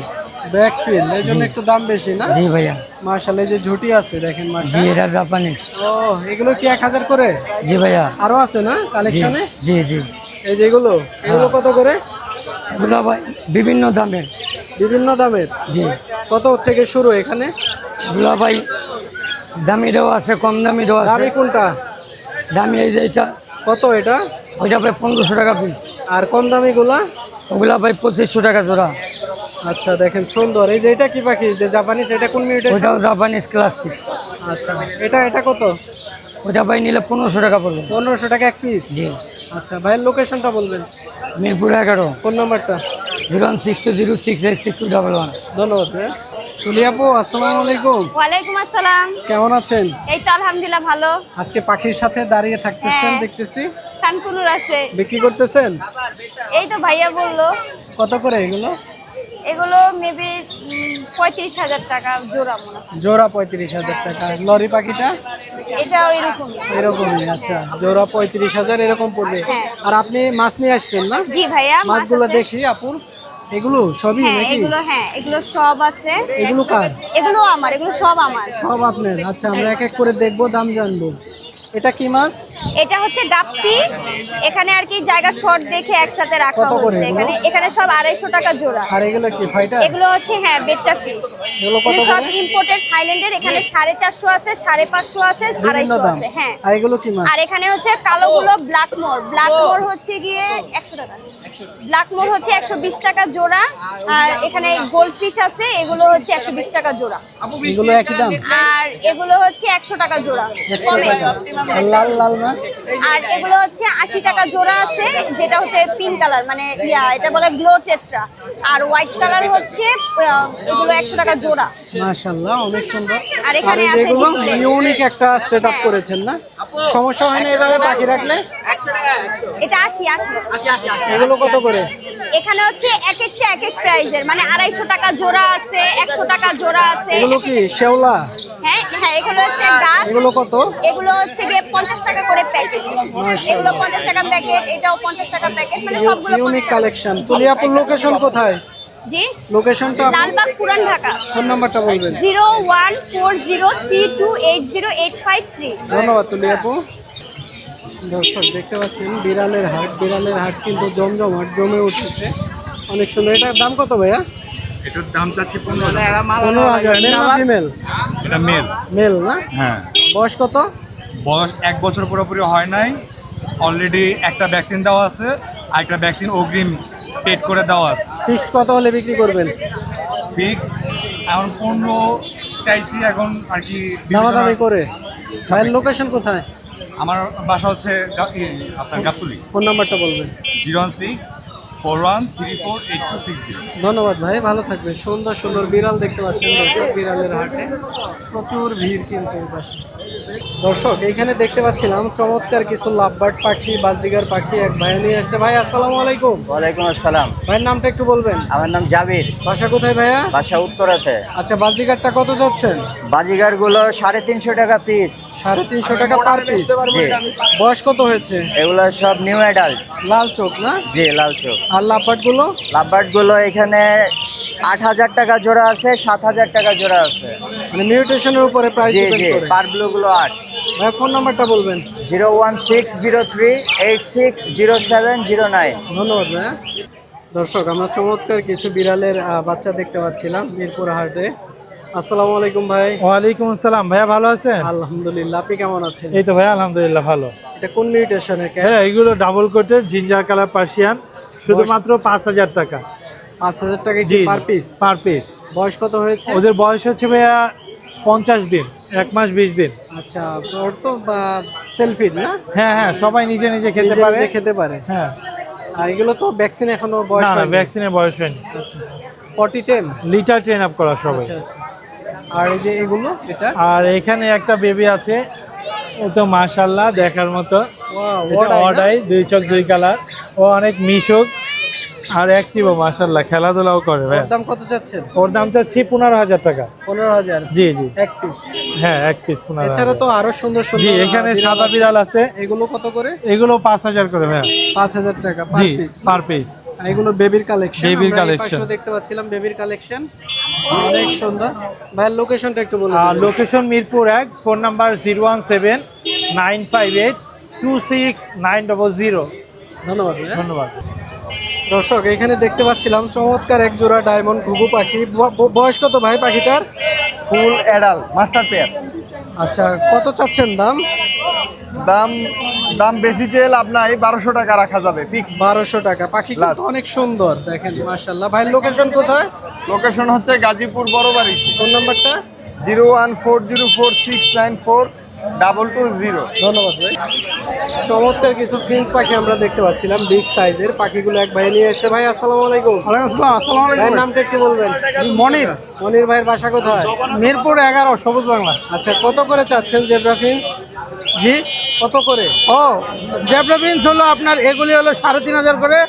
[SPEAKER 1] ব্যাকফিল, এই জন্য একটু দাম বেশি না?
[SPEAKER 5] জি ভাইয়া।
[SPEAKER 1] মাশাআল্লাহ, এই যে ঝুটি আছে দেখেন
[SPEAKER 5] জি,
[SPEAKER 1] মাশা।
[SPEAKER 5] এটা জাপানি।
[SPEAKER 1] ও, এগুলো কি 1,000 করে?
[SPEAKER 5] জি ভাইয়া।
[SPEAKER 1] আরো আছে না
[SPEAKER 5] জি
[SPEAKER 1] কালেকশনে?
[SPEAKER 5] জি জি।
[SPEAKER 1] এই যেগুলো, এগুলো কত করে?
[SPEAKER 5] এগুলো ভাই বিভিন্ন দামের।
[SPEAKER 1] বিভিন্ন দামের?
[SPEAKER 5] জি।
[SPEAKER 1] কত থেকে শুরু এখানে?
[SPEAKER 5] এগুলো ভাই দামিরও আছে, কম দামিরও আছে।
[SPEAKER 1] দামি কোনটা?
[SPEAKER 5] দামি এই যে এটা।
[SPEAKER 1] কত এটা?
[SPEAKER 5] ওইটা ভাই 1,500 টাকা পিস।
[SPEAKER 1] আর কম দামি গুলা?
[SPEAKER 5] ওগুলা ভাই 2,500 টাকা জোড়া।
[SPEAKER 1] আচ্ছা, দেখেন সুন্দর। এই যে এটা কি পাখি? যে জাপানিজ, এটা কোন মিউটেশন?
[SPEAKER 5] ওইটাও জাপানিজ ক্লাসিক।
[SPEAKER 1] আচ্ছা, এটা কত?
[SPEAKER 5] ওইটা ভাই নিলে 1,500 টাকা পড়বে।
[SPEAKER 1] 1500 টাকা এক পিস?
[SPEAKER 5] জি।
[SPEAKER 1] আচ্ছা, ভাইয়ের লোকেশনটা বলবেন?
[SPEAKER 5] মিরপুর 11।
[SPEAKER 1] ফোন নাম্বারটা?
[SPEAKER 2] 0162068621।
[SPEAKER 1] ধন্যবাদ ভাইয়া। তুলি আপু আসসালামু আলাইকুম,
[SPEAKER 3] ওয়ালাইকুম আসসালাম।
[SPEAKER 1] কেমন আছেন?
[SPEAKER 3] এই তো আলহামদুলিল্লাহ ভালো।
[SPEAKER 1] আজকে পাখির সাথে দাঁড়িয়ে থাকতেছেন
[SPEAKER 3] হ্যাঁ।
[SPEAKER 1] দেখতেছি,
[SPEAKER 3] কানকুনুর আছে।
[SPEAKER 1] বিক্রি করতেছেন?
[SPEAKER 3] এই তো ভাইয়া বললো
[SPEAKER 1] কত করে এগুলো?
[SPEAKER 3] এগুলো মেবি 35,000 টাকা জোড়া মনে হয়।
[SPEAKER 1] জোড়া 35,000 টাকা। লরি পাখিটা
[SPEAKER 3] এটাও এরকম।
[SPEAKER 1] এরকমই, আচ্ছা জোড়া 35,000 এরকম পড়বে।
[SPEAKER 3] হ্যাঁ।
[SPEAKER 1] আর আপনি মাছ নিয়ে আসছেন না?
[SPEAKER 3] জি ভাইয়া, মাছ
[SPEAKER 1] মাছগুলো
[SPEAKER 3] আছে।
[SPEAKER 1] দেখি আপুর, এগুলো সবই
[SPEAKER 3] হ্যাঁ
[SPEAKER 1] নাকি?
[SPEAKER 3] এগুলো সব আছে।
[SPEAKER 1] এগুলো কার?
[SPEAKER 3] এগুলো আমার, এগুলো সব আমার।
[SPEAKER 1] সব আপনার? আচ্ছা আমরা এক এক করে দেখবো, দাম জানবো। এটা কি মাছ?
[SPEAKER 3] এটা হচ্ছে গাপ্পি। এখানে আর কি জায়গা শর্ট দেখে একসাথে রাখা
[SPEAKER 1] কত করে
[SPEAKER 3] হয়েছে।
[SPEAKER 1] এগুলো?
[SPEAKER 3] এখানে সব 250 টাকা জোড়া।
[SPEAKER 1] আর এগুলো কি ফাইটার?
[SPEAKER 3] এগুলো হচ্ছে হ্যাঁ বেট্টা ফিশ।
[SPEAKER 1] এগুলো কত
[SPEAKER 3] এগুলো সব
[SPEAKER 1] করে?
[SPEAKER 3] ইম্পোর্টেড থাইল্যান্ডের। এখানে 450 আছে, 550 আছে,
[SPEAKER 1] বিভিন্ন
[SPEAKER 3] 250
[SPEAKER 1] দাম।
[SPEAKER 3] আছে। হ্যাঁ।
[SPEAKER 1] আর এগুলো কি মাছ?
[SPEAKER 3] আর এখানে হচ্ছে কালোগুলো ব্ল্যাকমোর। ব্ল্যাকমোর হচ্ছে গিয়ে 100 টাকা। ব্ল্যাকমোর হচ্ছে 120 টাকা জোড়া। আর এখানে গোল্ডফিশ আছে, এগুলো হচ্ছে 120 টাকা জোড়া।
[SPEAKER 1] এগুলো একই দাম?
[SPEAKER 3] আর এগুলো হচ্ছে 100 টাকা জোড়া।
[SPEAKER 1] 100
[SPEAKER 3] কমে।
[SPEAKER 1] টাকা। আর লাল লাল মাছ?
[SPEAKER 3] আর এগুলো হচ্ছে 80 টাকা জোড়া আছে, যেটা হচ্ছে পিঙ্ক কালার, মানে এটা বলে গ্লো টেট্রা। আর হোয়াইট কালার হচ্ছে এগুলো 100 টাকা জোড়া।
[SPEAKER 1] মাশাআল্লাহ অনেক সুন্দর।
[SPEAKER 3] আর
[SPEAKER 1] আর
[SPEAKER 3] এখানে
[SPEAKER 1] এই
[SPEAKER 3] আছে
[SPEAKER 1] যেগুলো
[SPEAKER 3] display।
[SPEAKER 1] ইউনিক একটা সেটআপ
[SPEAKER 3] হ্যাঁ।
[SPEAKER 1] করেছেন না? সমস্যা হয় না এভাবে পাখি রাখলে?
[SPEAKER 3] এটা 80।
[SPEAKER 1] এগুলো কত করে?
[SPEAKER 3] এখানে হচ্ছে এক একটা এক এক প্রাইজের, মানে 250 টাকা জোড়া আছে, 100 টাকা জোড়া আছে।
[SPEAKER 1] এগুলো কি শেওলা?
[SPEAKER 3] হ্যাঁ হ্যাঁ, এগুলো হচ্ছে গাছ।
[SPEAKER 1] এগুলো কত?
[SPEAKER 3] এগুলো হচ্ছে গিয়ে 50 টাকা করে প্যাকেট। এগুলো 50 টাকা প্যাকেট, এটাও 50 টাকা প্যাকেট, মানে সবগুলো
[SPEAKER 1] ইউনিক
[SPEAKER 3] 50 টাকা।
[SPEAKER 1] কালেকশন। তুলি আপুর লোকেশন কোথায়?
[SPEAKER 3] জি,
[SPEAKER 1] লোকেশনটা
[SPEAKER 3] লালবাগ পুরান ঢাকা।
[SPEAKER 1] ফোন নাম্বারটা বলবেন।
[SPEAKER 3] 01403280853।
[SPEAKER 1] ধন্যবাদ তুলি আপু। দর্শক দেখতে পাচ্ছেন বিড়ালের হাট। বিড়ালের হাট কিন্তু জমজমাট, জমে উঠেছে, অনেক সুন্দর। এটার দাম কত ভাইয়া?
[SPEAKER 8] এটার দাম চাচ্ছি 15,000।
[SPEAKER 1] 15,000। মেল না ফিমেল?
[SPEAKER 8] এটা মেল।
[SPEAKER 1] মেল না?
[SPEAKER 8] হ্যাঁ,
[SPEAKER 1] বয়স কত?
[SPEAKER 8] বয়স 1 বছর পুরোপুরি হয় নাই। অলরেডি একটা ভ্যাকসিন দেওয়া আছে, আর একটা ভ্যাকসিন অগ্রিম পেড করে দেওয়া আছে।
[SPEAKER 1] ফিক্স কত হলে বিক্রি করবেন?
[SPEAKER 8] ফিক্স এখন 15 চাইছি এখন আর কি।
[SPEAKER 1] দামাদামি করে। ভাইয়ের লোকেশন কোথায়?
[SPEAKER 8] আমার বাসা হচ্ছে আপনার গাবতলী।
[SPEAKER 1] ফোন নাম্বারটা বলবেন।
[SPEAKER 8] 01641348260।
[SPEAKER 1] ধন্যবাদ ভাই, ভালো থাকবে। সুন্দর সুন্দর বিড়াল দেখতে পাচ্ছেন দর্শক বিড়ালের হাটে প্রচুর ভিড় কিন্তু এই পাশে। দর্শক এখানে দেখতে পাচ্ছিলাম চমৎকার কিছু লাভবার্ড পাখি, বাজিগার পাখি এক ভাই নিয়ে আসছে। ভাই আসসালামু আলাইকুম।
[SPEAKER 7] ওয়ালাইকুম আসসালাম।
[SPEAKER 1] ভাইয়ের নামটা একটু বলবেন।
[SPEAKER 7] আমার নাম জাবির,
[SPEAKER 1] বাসা কোথায় ভাইয়া?
[SPEAKER 7] বাসা উত্তরাতে।
[SPEAKER 1] আচ্ছা বাজিগারটা কত যাচ্ছেন?
[SPEAKER 7] বাজিগার গুলো 350 টাকা পিস।
[SPEAKER 1] 350 টাকা পার পিস।
[SPEAKER 7] জি।
[SPEAKER 1] বয়স কত হয়েছে?
[SPEAKER 7] এগুলো সব নিউ অ্যাডাল্ট।
[SPEAKER 1] লাল চোখ না?
[SPEAKER 7] জি, লাল চোখ।
[SPEAKER 1] আর লাভবার্ড গুলো?
[SPEAKER 7] লাভবার্ড গুলো এখানে 8,000 টাকা জোড়া আছে, 7,000 টাকা জোড়া আছে।
[SPEAKER 1] মানে মিউটেশনের উপরে প্রাইস
[SPEAKER 7] জি
[SPEAKER 1] ডিপেন্ড
[SPEAKER 7] জি,
[SPEAKER 1] করে।
[SPEAKER 7] পার ব্লু গুলো 8।
[SPEAKER 1] ভাই ফোন নাম্বারটা বলবেন।
[SPEAKER 7] 01603860709।
[SPEAKER 1] ধন্যবাদ ভাইয়া। দর্শক আমরা চমৎকার কিছু বিড়ালের বাচ্চা দেখতে পাচ্ছিলাম মিরপুর হাটে। আসসালামু আলাইকুম ভাই।
[SPEAKER 9] ওয়ালাইকুম আসসালাম। ভাইয়া ভালো আছেন?
[SPEAKER 1] আলহামদুলিল্লাহ, আপনি কেমন আছেন?
[SPEAKER 9] এই তো ভাইয়া আলহামদুলিল্লাহ ভালো।
[SPEAKER 1] এটা কোন মিউটেশনের ক্যাট?
[SPEAKER 9] হ্যাঁ, এইগুলো ডাবল কোটের জিঞ্জার কালার পার্সিয়ান, শুধুমাত্র 5,000 টাকা।
[SPEAKER 1] 5,000 টাকা
[SPEAKER 9] জি,
[SPEAKER 1] পার পিস?
[SPEAKER 9] Per piece.
[SPEAKER 1] বয়স কত হয়েছে?
[SPEAKER 9] ওদের বয়স হচ্ছে ভাইয়া 50 দিন, 1 মাস 20 দিন।
[SPEAKER 1] আচ্ছা, ওর তো সেলফিড না?
[SPEAKER 9] হ্যাঁ হ্যাঁ, সবাই নিজে নিজে খেতে
[SPEAKER 1] নিজে
[SPEAKER 9] পারে।
[SPEAKER 1] নিজে খেতে পারে।
[SPEAKER 9] হ্যাঁ,
[SPEAKER 1] আর এগুলো তো ভ্যাকসিন এখনো বয়স
[SPEAKER 9] না না,
[SPEAKER 1] হয়নি।
[SPEAKER 9] ভ্যাকসিনের বয়স হয়নি।
[SPEAKER 1] আচ্ছা, পটি টেম?
[SPEAKER 9] লিটার ট্রেন আপ করা সবাই।
[SPEAKER 1] আচ্ছা আচ্ছা। আর এই যে এগুলো এটা?
[SPEAKER 9] আর এখানে একটা বেবি আছে, ও তো মাশাআল্লাহ দেখার মতো।
[SPEAKER 1] ওয়াও,
[SPEAKER 9] এটা অডাই, 2 চোখ 2 কালার। ও অনেক মিশুক আর অ্যাক্টিভও মাশাআল্লাহ, খেলাধুলাও করে ভাই।
[SPEAKER 1] ওর দাম কত চাচ্ছেন?
[SPEAKER 9] ওর দাম চাচ্ছি 15,000 টাকা।
[SPEAKER 1] 15,000?
[SPEAKER 9] জি জি,
[SPEAKER 1] এক পিস?
[SPEAKER 9] হ্যাঁ, এক পিস 15,000।
[SPEAKER 1] এছাড়া তো আরো সুন্দর
[SPEAKER 9] জি,
[SPEAKER 1] সুন্দর
[SPEAKER 9] এখানে
[SPEAKER 1] বিড়াল
[SPEAKER 9] সাদা
[SPEAKER 1] আছে।
[SPEAKER 9] বিড়াল আছে,
[SPEAKER 1] এগুলো কত করে?
[SPEAKER 9] এগুলো 5,000 করে ভাইয়া।
[SPEAKER 1] 5,000 টাকা পার
[SPEAKER 9] জি,
[SPEAKER 1] পিস?
[SPEAKER 9] Per piece.
[SPEAKER 1] এগুলো বেবির কালেকশন।
[SPEAKER 9] বেবির collection।
[SPEAKER 1] দেখতে পাচ্ছিলাম বেবির কালেকশন অনেক সুন্দর। ভাইয়ের লোকেশনটা একটু বলুন।
[SPEAKER 9] আর লোকেশন মিরপুর 1, ফোন নাম্বার 017-958-26900।
[SPEAKER 1] ধন্যবাদ ভাইয়া।
[SPEAKER 9] ধন্যবাদ।
[SPEAKER 1] দর্শক এখানে দেখতে পাচ্ছিলাম চমৎকার এক জোড়া ডায়মন্ড ঘুঘু পাখি। বয়স কত ভাই পাখিটার?
[SPEAKER 4] Full adult master pair.
[SPEAKER 1] আচ্ছা, কত চাচ্ছেন দাম?
[SPEAKER 4] দাম বেশি চেয়ে লাভ নাই, 1200 টাকা রাখা যাবে ফিক্স।
[SPEAKER 1] 1200 টাকা। পাখি কিন্তু
[SPEAKER 4] Last।
[SPEAKER 1] অনেক সুন্দর, দেখেন মাশাআল্লাহ। ভাই লোকেশন কোথায়?
[SPEAKER 4] লোকেশন হচ্ছে গাজীপুর বড়বাড়ি।
[SPEAKER 1] ফোন নাম্বারটা?
[SPEAKER 4] 01404694553।
[SPEAKER 5] 220।
[SPEAKER 1] ধন্যবাদ ভাই। চমৎকার কিছু ফিন্স পাখি আমরা দেখতে পাচ্ছিলাম, বিগ সাইজের পাখিগুলো এক ভাই নিয়ে এসেছে। ভাই আসসালামু আলাইকুম।
[SPEAKER 9] আসসালামু
[SPEAKER 1] ভাইয়ের নামটা একটু বলবেন।
[SPEAKER 9] মনির,
[SPEAKER 1] মনির ভাইয়ের বাসা কোথায়?
[SPEAKER 9] মিরপুর 11, সবুজ বাংলা।
[SPEAKER 1] আচ্ছা, কত করে চাচ্ছেন জেব্রা ফিন্স?
[SPEAKER 9] জি,
[SPEAKER 1] কত করে?
[SPEAKER 9] ও জেব্রা বিনস হলো আপনার, এগুলি হলো 3,500 করে,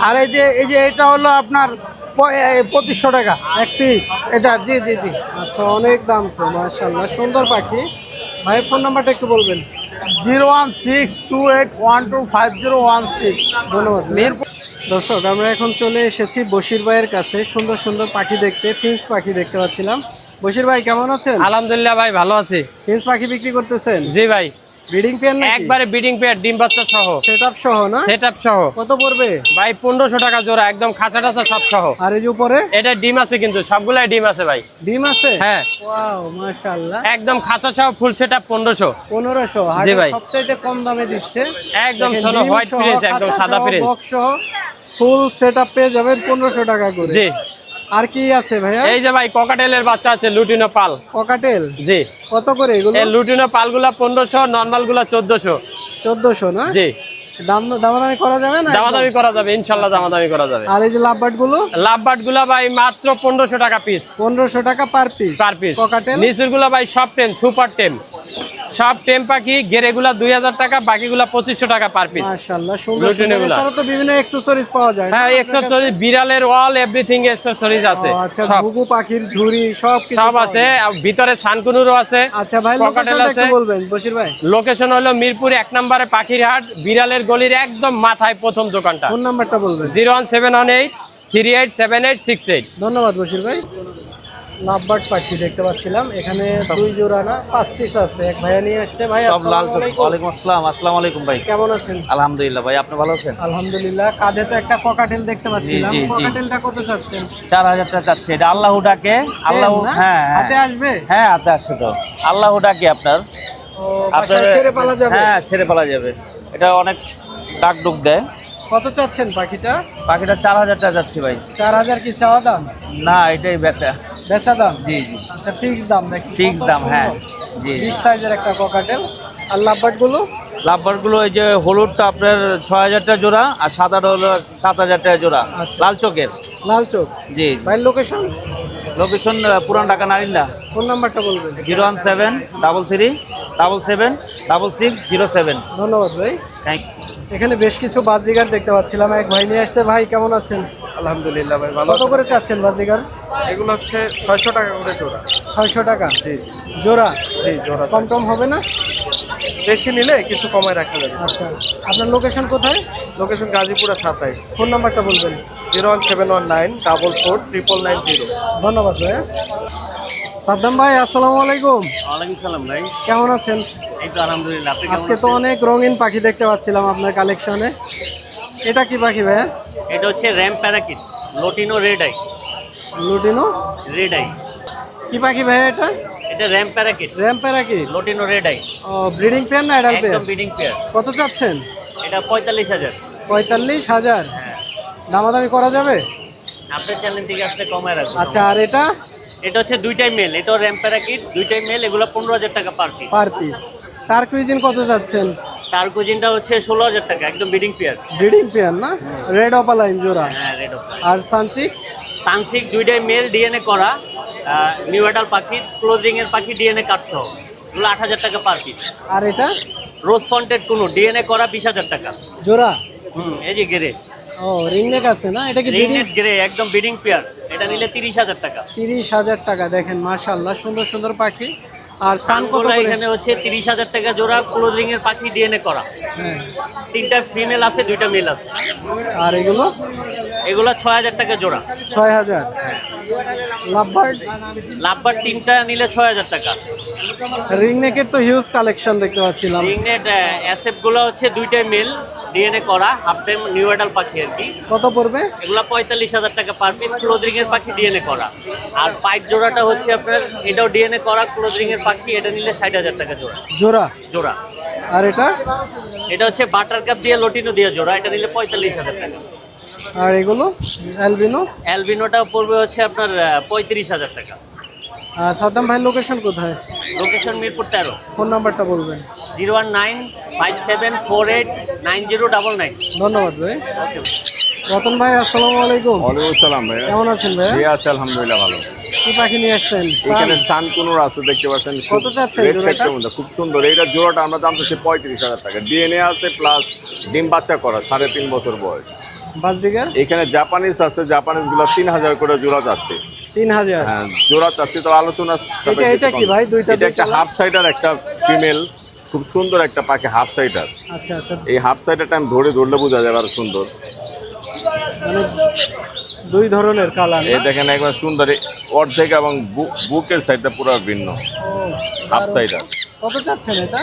[SPEAKER 9] আর এই যে এটা হলো আপনার 2500 টাকা
[SPEAKER 1] এক পিস?
[SPEAKER 9] এটা। জি জি জি।
[SPEAKER 1] আচ্ছা, অনেক দাম তো, মাশাআল্লাহ, সুন্দর পাখি। ভাই ফোন নাম্বারটা একটু বলবেন।
[SPEAKER 9] 01628125016।
[SPEAKER 1] ধন্যবাদ মিরপুর। দর্শক, আমরা এখন চলে এসেছি বশির ভাইয়ের কাছে। সুন্দর সুন্দর পাখি দেখতে, ফিন্স পাখি দেখতে পাচ্ছিলাম। বশির ভাই কেমন আছেন?
[SPEAKER 2] আলহামদুলিল্লাহ ভাই, ভালো আছি।
[SPEAKER 1] ফিন্স পাখি বিক্রি করতেছেন?
[SPEAKER 2] জি ভাই,
[SPEAKER 1] ব্রিডিং পেয়ার নাকি?
[SPEAKER 2] একবারে বিডিং পেয়ার, ডিম বাচ্চা সহ,
[SPEAKER 1] সেটআপ সহ না?
[SPEAKER 2] সেটআপ সহ।
[SPEAKER 1] কত পড়বে
[SPEAKER 2] ভাই 1500 টাকা জোড়া, একদম খাঁচা টাচা সব সহ।
[SPEAKER 1] আর এই যে উপরে
[SPEAKER 2] এটা ডিম আছে, কিন্তু সবগুলাই ডিম আছে ভাই।
[SPEAKER 1] ডিম আছে?
[SPEAKER 2] হ্যাঁ,
[SPEAKER 1] ওয়াও, মাশাআল্লাহ।
[SPEAKER 2] একদম খাঁচা সহ ফুল সেটআপ 1500।
[SPEAKER 1] 1500?
[SPEAKER 2] জি ভাই,
[SPEAKER 1] সবচাইতে কম দামে দিচ্ছে।
[SPEAKER 2] একদম
[SPEAKER 1] দেখেন,
[SPEAKER 2] শোনো,
[SPEAKER 1] ডিম
[SPEAKER 2] হোয়াইট
[SPEAKER 1] সহ,
[SPEAKER 2] ফ্রিজ, একদম
[SPEAKER 1] খাঁচা
[SPEAKER 2] সাদা
[SPEAKER 1] সহ,
[SPEAKER 2] ফ্রিজ।
[SPEAKER 1] বক্স সহ ফুল সেটআপ পেয়ে যাবেন 1500 টাকা করে।
[SPEAKER 2] জি।
[SPEAKER 1] আর কি আছে ভাইয়া?
[SPEAKER 2] এই যে ভাই ককাটেলের বাচ্চা আছে, লুটিনো পাল।
[SPEAKER 1] ককাটেল?
[SPEAKER 2] জি।
[SPEAKER 1] কত করে এগুলো?
[SPEAKER 2] এই লুটিনো পালগুলা 1500, নরমাল গুলা 1400।
[SPEAKER 1] 1400 না?
[SPEAKER 2] জি।
[SPEAKER 1] দামাদামি করা যাবে না?
[SPEAKER 2] দামাদামি করা যাবে, ইনশাল্লাহ দামাদামি করা যাবে।
[SPEAKER 1] আর এই যে লাভবার্ড গুলো?
[SPEAKER 2] লাভবার্ড গুলা ভাই মাত্র 1500 টাকা পিস।
[SPEAKER 1] 1500 টাকা per piece?
[SPEAKER 2] Per piece.
[SPEAKER 1] Cockatiel?
[SPEAKER 2] নিচুর গুলা ভাই সব টেম, সুপার টেম, সব টেম পাখি। গেরেগুলা 2000 টাকা, বাকিগুলা 2500 টাকা পার পিস।
[SPEAKER 1] মাশাআল্লাহ, সুন্দর
[SPEAKER 2] লুটিনো
[SPEAKER 1] সুন্দর।
[SPEAKER 2] গুলা।
[SPEAKER 1] এছাড়া তো বিভিন্ন অ্যাকসেসরিজ পাওয়া যায় না?
[SPEAKER 2] হ্যাঁ, এক্সেসরিজ, বিড়ালের অল এভরিথিং এক্সেসরিজ আছে।
[SPEAKER 1] ও, আচ্ছা,
[SPEAKER 2] সব
[SPEAKER 1] ঘুঘু পাখির ঝুড়ি সব কিছু
[SPEAKER 2] সব
[SPEAKER 1] পাওয়া
[SPEAKER 2] আছে,
[SPEAKER 1] যায়।
[SPEAKER 2] আর ভিতরে সানকুনুরও আছে।
[SPEAKER 1] আচ্ছা ভাই,
[SPEAKER 2] ককাটেল
[SPEAKER 1] লোকেশনটা
[SPEAKER 2] আছে।
[SPEAKER 1] একটু বলবেন বশির ভাই।
[SPEAKER 2] লোকেশন হলো মিরপুর 1 নম্বরে পাখির হাট, বিড়ালের গলির একদম মাথায় প্রথম দোকানটা।
[SPEAKER 1] ফোন নাম্বারটা বলবেন।
[SPEAKER 2] 01718387868।
[SPEAKER 1] ধন্যবাদ বশির ভাই। লাভবার্ড পাখি দেখতে পাচ্ছিলাম, এখানে 2 জোড়া না 5 পিস আছে। এক ভাইয়া নিয়ে আসছে। ভাই আসসালামু আলাইকুম।
[SPEAKER 10] ওয়ালাইকুম আসসালাম। আসসালামু আলাইকুম ভাই।
[SPEAKER 1] কেমন আছেন?
[SPEAKER 10] আলহামদুলিল্লাহ ভাই, আপনি ভালো আছেন?
[SPEAKER 1] আলহামদুলিল্লাহ। কাঁধে তো একটা ককাটেল দেখতে পাচ্ছিলাম।
[SPEAKER 10] জি, জি, জি।
[SPEAKER 1] ককাটেলটা কত চাচ্ছেন?
[SPEAKER 10] 4000 টাকা চাচ্ছে। এটা আল্লাহ ডাকে। আল্লাহ,
[SPEAKER 1] না?
[SPEAKER 10] হ্যাঁ
[SPEAKER 1] হাতে আসবে?
[SPEAKER 10] হ্যাঁ, হাতে আসছে তো। আল্লাহ ডাকে আপনার,
[SPEAKER 1] ও, বাসায় ছেড়ে পালা যাবে?
[SPEAKER 10] হ্যাঁ, ছেড়ে পালা যাবে। এটা অনেক ডাক ডুক দেয়।
[SPEAKER 1] কত চাচ্ছেন পাখিটা?
[SPEAKER 10] পাখিটা 4000 টাকা যাচ্ছে ভাই।
[SPEAKER 1] 4000 কি চাওয়া দাম?
[SPEAKER 10] না, এটাই বেচা।
[SPEAKER 1] বেচা দাম?
[SPEAKER 10] জি জি,
[SPEAKER 1] আচ্ছা, ফিক্স দাম নাকি?
[SPEAKER 10] ফিক্স দাম। হ্যাঁ, জি।
[SPEAKER 1] বিগ সাইজের একটা ককাটেল। আর লাভবার্ড গুলো?
[SPEAKER 10] লাভবার গুলো এই যে হলুদটা আপনার 6000 টাকা জোড়া, আর সাদাটা হলো 7000 টাকা জোড়া।
[SPEAKER 1] আচ্ছা।
[SPEAKER 10] লাল চোখের।
[SPEAKER 1] লাল চোখ?
[SPEAKER 10] জি।
[SPEAKER 1] ভাই লোকেশন?
[SPEAKER 10] লোকেশন পুরান ঢাকা, নারিন্দা।
[SPEAKER 1] ফোন নাম্বারটা বলবেন।
[SPEAKER 10] 01733660607।
[SPEAKER 1] ধন্যবাদ ভাই।
[SPEAKER 10] Thank you.
[SPEAKER 1] এখানে বেশ কিছু বাজিগার দেখতে পাচ্ছিলাম, এক ভাই নিয়ে আসছে। ভাই কেমন আছেন?
[SPEAKER 4] আলহামদুলিল্লাহ ভাই, ভালো।
[SPEAKER 1] কত করে চাচ্ছেন বাজিগার?
[SPEAKER 4] এগুলো হচ্ছে 600 টাকা করে জোড়া।
[SPEAKER 1] 600 টাকা? জি। জোড়া?
[SPEAKER 4] জি, জোড়া।
[SPEAKER 1] কম টম হবে না?
[SPEAKER 4] বেশি নিলে কিছু কমায় রাখা যাবে।
[SPEAKER 1] আচ্ছা, আপনার লোকেশন কোথায়?
[SPEAKER 4] লোকেশন গাজীপুরা 27।
[SPEAKER 1] ফোন নাম্বারটা বলবেন।
[SPEAKER 4] 01719449990।
[SPEAKER 1] ধন্যবাদ ভাই। সাদ্দাম ভাই আসসালামু আলাইকুম।
[SPEAKER 10] ওয়ালাইকুম সালাম ভাই।
[SPEAKER 1] কেমন আছেন?
[SPEAKER 10] এই তো আলহামদুলিল্লাহ। আপনি
[SPEAKER 1] আজকে তো অনেক রঙিন পাখি দেখতে পাচ্ছিলাম আপনার কালেকশনে। এটা কি পাখি ভাইয়া?
[SPEAKER 10] এটা হচ্ছে ram parakeet, lutino red eye.
[SPEAKER 1] Lutino
[SPEAKER 10] red eye.
[SPEAKER 1] কি পাখি ভাইয়া এটা?
[SPEAKER 10] এটা র্যাম প্যারাকিট,
[SPEAKER 1] র্যাম্পেরা কি?
[SPEAKER 10] Lutino red eye.
[SPEAKER 1] ও, ব্রিডিং পেয়ার না অ্যাডাল্ট পেয়ার?
[SPEAKER 10] একদম বিডিং পেয়ার।
[SPEAKER 1] কত চাচ্ছেন?
[SPEAKER 10] এটা 45000।
[SPEAKER 1] 45000?
[SPEAKER 10] হ্যাঁ,
[SPEAKER 1] দামাদামি করা যাবে?
[SPEAKER 10] আপনার চ্যানেল থেকে আসলে কমায় রাখবেন।
[SPEAKER 1] আচ্ছা, আর এটা?
[SPEAKER 10] এটা হচ্ছে দুইটাই মেল, এটাও র্যাম প্যারাকিট, দুইটাই মেল। এগুলো 15000 টাকা পার পিস।
[SPEAKER 1] Per piece. কার কুইজিন কত চাচ্ছেন?
[SPEAKER 10] তার কুজিনটা হচ্ছে 16000 টাকা, একদম বিডিং পেয়ার।
[SPEAKER 1] ব্রিডিং পেয়ার না? রেড অপালাইন জোড়া।
[SPEAKER 10] হ্যাঁ, রেড অফ।
[SPEAKER 1] আর সানচিক?
[SPEAKER 10] তান্ত্রিক দুইটাই মেল, ডিএনএ করা, নিউ অ্যাডাল পাখি, ক্লোজিং এর পাখি, ডিএনএ কাটসহ। এগুলো 8000 টাকা পার পিস।
[SPEAKER 1] আর এটা?
[SPEAKER 10] রোজ ফন্টেড কোনো, ডিএনএ করা 20000 টাকা।
[SPEAKER 1] জোড়া?
[SPEAKER 10] এই যে গ্রে,
[SPEAKER 1] ও, রিংনেক আছে না? এটা কি ব্রিডিং?
[SPEAKER 10] রিংনেট গ্রে, একদম বিডিং পেয়ার। এটা নিলে 30000 টাকা।
[SPEAKER 1] 30000 টাকা। দেখেন মাশাআল্লাহ, সুন্দর সুন্দর পাখি। আর সান কত
[SPEAKER 10] সানগুলো
[SPEAKER 1] করে?
[SPEAKER 10] এখানে হচ্ছে 30000 টাকা জোড়া, ক্লোজিং এর পাখি, ডিএনএ করা।
[SPEAKER 1] হ্যাঁ।
[SPEAKER 10] 3টা ফিমেল আছে, 2টা মেল আছে।
[SPEAKER 1] আর এগুলো?
[SPEAKER 10] এগুলো 6000 টাকা জোড়া।
[SPEAKER 1] 6000? লাভবার্ড?
[SPEAKER 10] লাভবার 3টা নিলে 6000 টাকা।
[SPEAKER 1] রিংনেকের তো হিউজ কালেকশন দেখতে পাচ্ছিলাম।
[SPEAKER 10] রিংনেট অ্যাসেপ গুলো হচ্ছে দুইটাই মেল, ডিএনএ করা, হাফ টাইম নিউ অ্যাডাল পাখি আর কি।
[SPEAKER 1] কত পড়বে?
[SPEAKER 10] এগুলো 45000 টাকা পার পিস, ক্লোজিং এর পাখি, ডিএনএ করা। আর পাইপ জোড়াটা হচ্ছে আপনার, এটাও ডিএনএ করা, ক্লোজিং এর পাখি। এটা নিলে 60000 টাকা জোড়া।
[SPEAKER 1] জোড়া?
[SPEAKER 10] জোড়া।
[SPEAKER 1] আর এটা?
[SPEAKER 10] এটা হচ্ছে বাটার কাপ দিয়ে লোটিনো দিয়ে জোড়া। এটা নিলে 45000 টাকা।
[SPEAKER 1] আর এগুলো অ্যালবিনো?
[SPEAKER 10] অ্যালবিনোটা পড়বে হচ্ছে আপনার 35000 টাকা।
[SPEAKER 1] সাদ্দাম ভাই লোকেশন কোথায়?
[SPEAKER 10] লোকেশন মিরপুর 13,
[SPEAKER 1] ফোন নাম্বারটা বলবেন।
[SPEAKER 10] 01957489099।
[SPEAKER 1] ধন্যবাদ ভাই। রতন ভাই আসসালামু আলাইকুম।
[SPEAKER 11] ওয়ালাইকুম সালাম ভাই।
[SPEAKER 1] কেমন আছেন ভাই?
[SPEAKER 11] জি আছে আলহামদুলিল্লাহ ভালো।
[SPEAKER 1] কি পাখি নিয়ে আসছেন?
[SPEAKER 11] এখানে সানকুনুর আছে দেখতে পাচ্ছেন।
[SPEAKER 1] কত চাচ্ছেন
[SPEAKER 11] রেড
[SPEAKER 1] জোড়াটা?
[SPEAKER 11] ফ্যাক্টর মধ্যে খুব সুন্দর। এইটা জোড়াটা আমরা দাম চাচ্ছি 35,000 টাকা। ডিএনএ আছে প্লাস ডিম বাচ্চা করা 3.5 বছর বয়স।
[SPEAKER 1] বাজরিগার
[SPEAKER 11] এখানে জাপানিজ আছে, জাপানিজ গুলো 3000 করে জোড়া যাচ্ছে।
[SPEAKER 1] 3000।
[SPEAKER 11] হ্যাঁ জোড়া চাচ্ছি তো আলোচনা।
[SPEAKER 1] এটা কি ভাই? দুইটা
[SPEAKER 11] এটা একটা হাফ সাইডার একটা ফিমেল, খুব সুন্দর একটা পাখি হাফ সাইডার।
[SPEAKER 1] আচ্ছা আচ্ছা,
[SPEAKER 11] এই হাফ সাইডারটা আমি ধরলে বোঝা যাবে আর সুন্দর।
[SPEAKER 1] মানে দুই ধরনের কালার।
[SPEAKER 11] এই দেখেন একবার সুন্দর অর্ধেক এবং বুকের সাইডটা পুরো ভিন্ন হাফ সাইডার।
[SPEAKER 1] কত চাচ্ছেন এটা?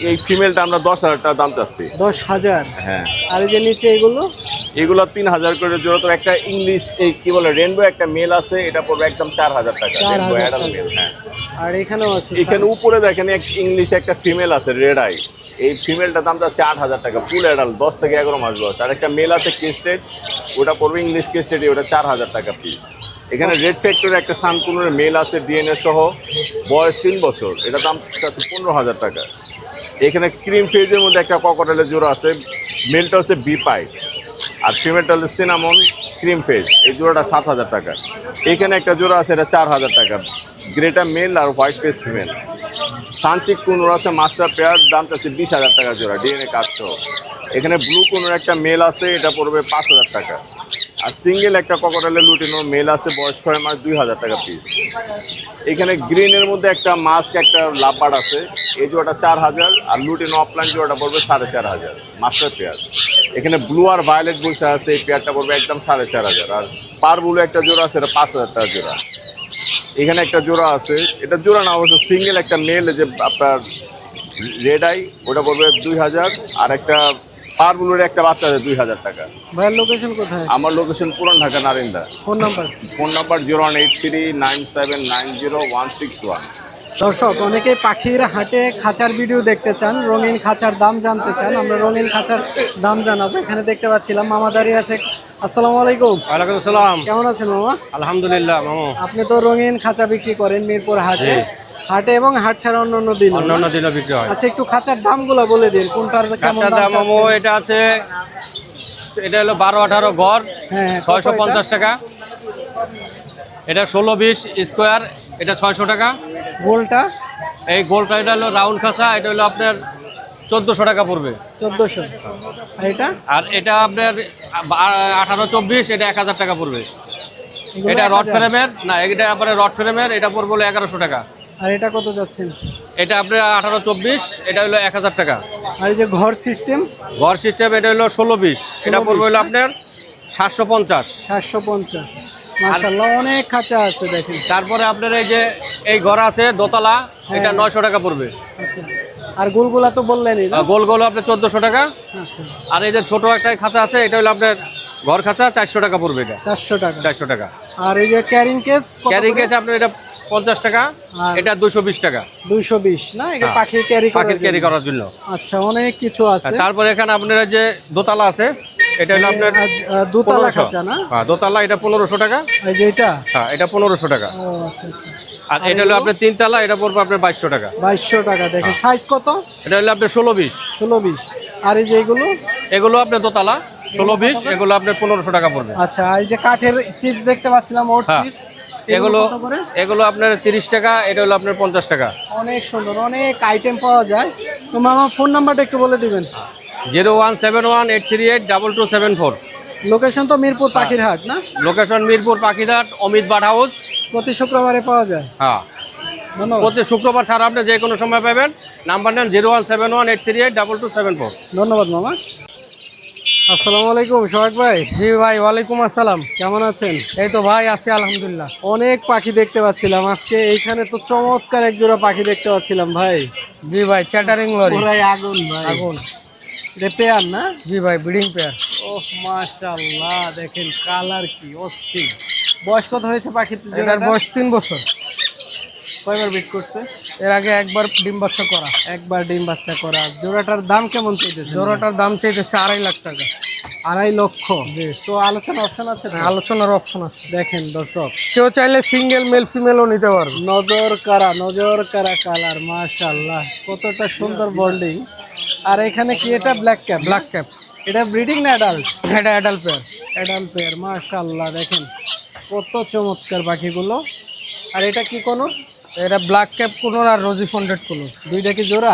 [SPEAKER 11] এই ফিমেলটা আমরা 10,000 টাকা দাম চাচ্ছি।
[SPEAKER 1] 10,000।
[SPEAKER 11] হ্যাঁ।
[SPEAKER 1] আর এই যে নিচে এগুলো?
[SPEAKER 11] এগুলো 3000 করে জোড়া। তো একটা ইংলিশ এই কি বলে রেনবো একটা মেল আছে, এটা পড়বে একদম 4000 টাকা। Rainbow adult male. হ্যাঁ।
[SPEAKER 1] আর এখানেও আছে।
[SPEAKER 11] এখানে উপরে দেখেন এক ইংলিশ একটা ফিমেল আছে রেড আই। এই ফিমেলটা দাম যাচ্ছে 8000 টাকা ফুল অ্যাডাল্ট, 10 থেকে 11 মাস বয়স। আর একটা মেল আছে কেস্টেড, ওটা পড়বে ইংলিশ কেস্টেড, ওটা 4000 টাকা পিস। এখানে রেড ফ্যাক্টরি একটা সানকুনের মেল আছে ডিএনএ সহ, বয়স 3 বছর, এটা দাম চাচ্ছে 15,000 টাকা। এখানে ক্রিম ফেজের মধ্যে একটা ককটেলের জোড়া আছে, মেলটা হচ্ছে বিপাই আর ফিমেলটা হচ্ছে সিনামন ক্রিম ফেজ, এই জোড়াটা 7000 টাকা। এখানে একটা জোড়া আছে, এটা 4000 টাকা, গ্রেটা মেল আর হোয়াইট ফেস ফিমেল। সানচিক কুনুর আছে মাস্টার পেয়ার, দাম চাচ্ছে 20,000 টাকা জোড়া ডিএনএ কার্ড সহ। এখানে ব্লু কুনুর একটা মেল আছে, এটা পড়বে 5000 টাকা। আর সিঙ্গেল একটা ককটেলের লুটিনো মেল আছে, বয়স 6 মাস, 2000 টাকা পিস। এখানে গ্রিনের মধ্যে একটা মাস্ক একটা লাপাড আছে, এই জোড়াটা 4000। আর লুটিনো অফলাইন জোড়াটা পড়বে 4500 মাস্টার পেয়ার। এখানে ব্লু আর ভায়োলেট বৈশা আছে, এই পেয়ারটা পড়বে একদম 4500। আর পার ব্লু একটা জোড়া আছে, এটা 5000 টাকা জোড়া। এখানে একটা জোড়া আছে, এটা জোড়া না অবশ্য সিঙ্গেল একটা মেল, যে আপনার রেড আই, ওটা পড়বে 2000। আর একটা পার ব্লুর একটা বাচ্চা আছে 2000 টাকা।
[SPEAKER 1] ভাইয়ের লোকেশন কোথায়?
[SPEAKER 11] আমার লোকেশন পুরান Dhaka Narinda.
[SPEAKER 1] Phone number?
[SPEAKER 11] Phone number 01839790161।
[SPEAKER 1] দর্শক অনেকেই পাখির হাটে খাঁচার ভিডিও দেখতে চান, রঙিন খাঁচার দাম জানতে চান, আমরা রঙিন খাঁচার দাম জানাবো। এখানে দেখতে পাচ্ছিলাম মামা দাঁড়িয়ে আছে। আসসালামু আলাইকুম।
[SPEAKER 2] ওয়ালাইকুম আসসালাম।
[SPEAKER 1] কেমন আছেন মামা?
[SPEAKER 2] আলহামদুলিল্লাহ মামু।
[SPEAKER 1] আপনি তো রঙিন খাঁচা বিক্রি করেন মিরপুর হাটে, হাটে এবং হাট ছাড়া অন্যান্য দিন?
[SPEAKER 2] অন্যান্য দিনও বিক্রি হয়।
[SPEAKER 1] আচ্ছা, একটু খাঁচার দামগুলো বলে দিন, কোনটার কেমন দাম
[SPEAKER 2] মামু?
[SPEAKER 1] চাচ্ছেন?
[SPEAKER 2] এটা আছে, এটা হলো 12-18 গড়,
[SPEAKER 1] হ্যাঁ,
[SPEAKER 2] 650 টাকা। এটা 16-20 স্কোয়ার, এটা 600 টাকা।
[SPEAKER 1] গোলটা?
[SPEAKER 2] এই গোলটা এটা হলো রাউন্ড খাসা, এটা হলো আপনার 1400 টাকা পড়বে।
[SPEAKER 1] 1400। আর এটা?
[SPEAKER 2] আর এটা আপনার 18-24, এটা 1000 টাকা পড়বে।
[SPEAKER 1] এগুলো
[SPEAKER 2] এটা রড
[SPEAKER 1] 1000?
[SPEAKER 2] ফ্রেমের না, এটা আপনার রড ফ্রেমের, এটা পড়বে হলো 1100 টাকা।
[SPEAKER 1] আর এটা কত যাচ্ছেন?
[SPEAKER 2] এটা আপনার 18-24, এটা হলো 1000 টাকা।
[SPEAKER 1] আর এই যে ঘর সিস্টেম?
[SPEAKER 2] ঘর সিস্টেম এটা হলো 16-20, এটা পড়বে হলো আপনার 750।
[SPEAKER 1] 750। মাশাআল্লাহ, অনেক খাঁচা আছে দেখেন।
[SPEAKER 2] তারপরে আপনার এই যে এই ঘর আছে দোতলা, এটা 900 টাকা পড়বে।
[SPEAKER 1] আচ্ছা, আর গোলগুলা তো বললেনই না?
[SPEAKER 2] গোল গোল আপনার 1400 টাকা।
[SPEAKER 1] আচ্ছা।
[SPEAKER 2] আর এই যে ছোট একটা খাঁচা আছে, এটা হলো আপনার ঘর খাঁচা, 400 টাকা পড়বে। এটা
[SPEAKER 1] 400 টাকা।
[SPEAKER 2] 400 টাকা।
[SPEAKER 1] আর এই যে ক্যারিং কেস?
[SPEAKER 2] ক্যারিং কেস আপনার এটা 50 টাকা,
[SPEAKER 1] আর
[SPEAKER 2] এটা 220 টাকা।
[SPEAKER 1] 220 না? এটা
[SPEAKER 2] হ্যাঁ,
[SPEAKER 1] পাখি ক্যারি
[SPEAKER 2] করার জন্য।
[SPEAKER 1] আচ্ছা, অনেক কিছু আছে।
[SPEAKER 2] তারপরে এখানে আপনার যে দোতলা আছে, এটা হলো আপনার
[SPEAKER 1] দোতলা
[SPEAKER 2] 1500
[SPEAKER 1] খাঁচা না?
[SPEAKER 2] হ্যাঁ, দোতলা, এটা 1500 টাকা।
[SPEAKER 1] এই যে এটা?
[SPEAKER 2] হ্যাঁ, এটা 1500 টাকা।
[SPEAKER 1] ও আচ্ছা আচ্ছা।
[SPEAKER 2] আর এটা হলো আপনার 3 তলা, এটা পড়বে আপনার 2200 টাকা।
[SPEAKER 1] 2200 টাকা। দেখেন সাইজ কত?
[SPEAKER 2] এটা হলো আপনার 16-20।
[SPEAKER 1] 16-20। আর এই যে এগুলো?
[SPEAKER 2] এগুলো আপনার দোতলা 16-20, এগুলো আপনার 1500 টাকা পড়বে।
[SPEAKER 1] আচ্ছা, এই যে কাঠের চিপস দেখতে পাচ্ছিলাম, ওট
[SPEAKER 2] হ্যাঁ,
[SPEAKER 1] চিপস,
[SPEAKER 2] এগুলো
[SPEAKER 1] কত করে?
[SPEAKER 2] এগুলো আপনার 30 টাকা, এটা হলো আপনার 50 টাকা।
[SPEAKER 1] অনেক সুন্দর, অনেক আইটেম পাওয়া যায়। তো মামা ফোন নাম্বারটা একটু বলে দিবেন।
[SPEAKER 2] 01718382274।
[SPEAKER 1] লোকেশন তো মিরপুর পাখির হাট না?
[SPEAKER 2] Location Mirpur পাখিরহাট, Amit but house.
[SPEAKER 1] প্রতি শুক্রবারে পাওয়া যায়?
[SPEAKER 2] হ্যাঁ,
[SPEAKER 1] ধন্যবাদ।
[SPEAKER 2] প্রতি শুক্রবার ছাড়া আপনি যে কোনো সময় পাবেন। নাম্বার নেন 01718382274।
[SPEAKER 1] ধন্যবাদ মামা। আসসালামু আলাইকুম সোহাগ ভাই।
[SPEAKER 9] জি ভাই, ওয়ালাইকুম আসসালাম।
[SPEAKER 1] কেমন আছেন?
[SPEAKER 9] এই তো ভাই, আছি আলহামদুলিল্লাহ।
[SPEAKER 1] অনেক পাখি দেখতে পাচ্ছিলাম আজকে, এইখানে তো চমৎকার এক জোড়া পাখি দেখতে পাচ্ছিলাম ভাই।
[SPEAKER 9] জি ভাই, চ্যাটারিং লরি।
[SPEAKER 1] পুরাই আগুন ভাই।
[SPEAKER 9] আগুন।
[SPEAKER 1] এটা পেয়ার না?
[SPEAKER 9] জি ভাই, ব্রিডিং পেয়ার।
[SPEAKER 1] ওহ মাশাআল্লাহ, দেখেন কালার কি অস্থির। বয়স কত হয়েছে পাখির?
[SPEAKER 9] এটার বয়স 3 বছর।
[SPEAKER 1] কয়বার বিট করছে?
[SPEAKER 9] এর আগে একবার ডিম বাচ্চা করা।
[SPEAKER 1] একবার ডিম বাচ্চা করা। জোড়াটার দাম কেমন চাইতেছে?
[SPEAKER 9] জোড়াটার দাম চাইতেছে 2.5 লাখ টাকা।
[SPEAKER 1] 2.5 লক্ষ। তো আলোচনা অপশন আছে তো?
[SPEAKER 9] আলোচনার অপশন আছে।
[SPEAKER 1] দেখেন দর্শক,
[SPEAKER 9] কেউ চাইলে সিঙ্গেল মেল ফিমেলও নিতে পারবে।
[SPEAKER 1] নজর কারা কালার, মাশাআল্লাহ কতটা সুন্দর বন্ডিং। আর এখানে কি এটা ব্ল্যাক ক্যাপ?
[SPEAKER 9] ব্ল্যাক ক্যাপ,
[SPEAKER 1] এটা ব্রিডিং না অ্যাডাল্ট?
[SPEAKER 9] এটা অ্যাডাল্ট পেয়ার।
[SPEAKER 1] অ্যাডাল্ট পেয়ার, মাশাআল্লাহ দেখেন কত চমৎকার পাখিগুলো। আর এটা কি কোনো?
[SPEAKER 9] এটা ব্ল্যাক ক্যাপ কোনোর আর রোজি ফন্ডেড কোনোর।
[SPEAKER 1] দুইটা কি জোড়া?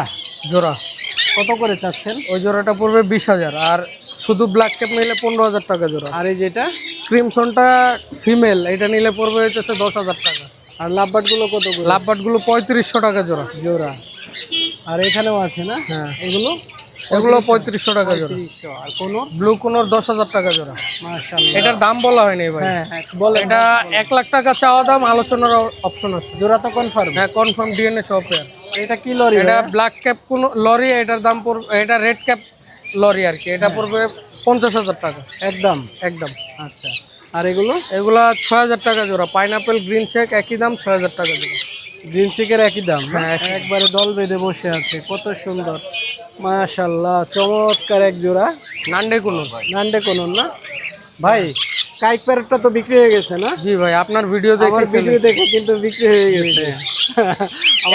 [SPEAKER 9] জোড়া।
[SPEAKER 1] কত করে চাচ্ছেন?
[SPEAKER 9] ওই জোড়াটা পড়বে 20,000, আর শুধু ব্ল্যাক ক্যাপ নিলে 15,000 টাকা জোড়া।
[SPEAKER 1] আর এই যেটা
[SPEAKER 9] ক্রিমসনটা ফিমেল, এটা নিলে পড়বে হচ্ছে 10,000 টাকা।
[SPEAKER 1] আর লাভবার্ড গুলো কত করে?
[SPEAKER 9] লাভবার্ড গুলো 3500 টাকা জোড়া।
[SPEAKER 1] জোড়া। আর এখানেও আছে না?
[SPEAKER 9] হ্যাঁ,
[SPEAKER 1] এগুলো
[SPEAKER 9] 3500 টাকা জোড়া।
[SPEAKER 1] 3500। আর কোনো?
[SPEAKER 9] ব্লু কোনোর 10,000 টাকা জোড়া।
[SPEAKER 1] মাশাআল্লাহ,
[SPEAKER 9] এটার দাম বলা হয়নি ভাই।
[SPEAKER 1] হ্যাঁ বলে
[SPEAKER 9] এটা 1 লাখ টাকা চাওয়া দাম, আলোচনার অপশন আছে।
[SPEAKER 1] জোড়া তো কনফার্ম?
[SPEAKER 9] হ্যাঁ কনফার্ম, ডিএনএ সহ পেয়ার।
[SPEAKER 1] এটা কি লরি?
[SPEAKER 9] এটা ব্ল্যাক ক্যাপ কোন লরি, এটার দাম পড়বে, এটা রেড ক্যাপ লরি আর কি, এটা পড়বে 50,000 টাকা
[SPEAKER 1] একদম?
[SPEAKER 9] একদম।
[SPEAKER 1] আচ্ছা। আর এগুলো?
[SPEAKER 9] এগুলা 6,000 টাকা জোড়া। পাইনাপেল গ্রিন চেক একই দাম, 6,000 টাকা জোড়া।
[SPEAKER 1] গ্রিন চিকের একই দাম?
[SPEAKER 9] হ্যাঁ,
[SPEAKER 1] একবারে দল বেঁধে বসে আছে, কত সুন্দর মাশাআল্লাহ, চমৎকার এক জোড়া।
[SPEAKER 9] নান্ডে কোনো।
[SPEAKER 1] নান্ডে কোন না ভাই? কাইক প্যারেটটা তো বিক্রি হয়ে গেছে না?
[SPEAKER 9] জি ভাই, আপনার ভিডিও দেখে
[SPEAKER 1] ভিডিও দেখে কিন্তু বিক্রি হয়ে গেছে।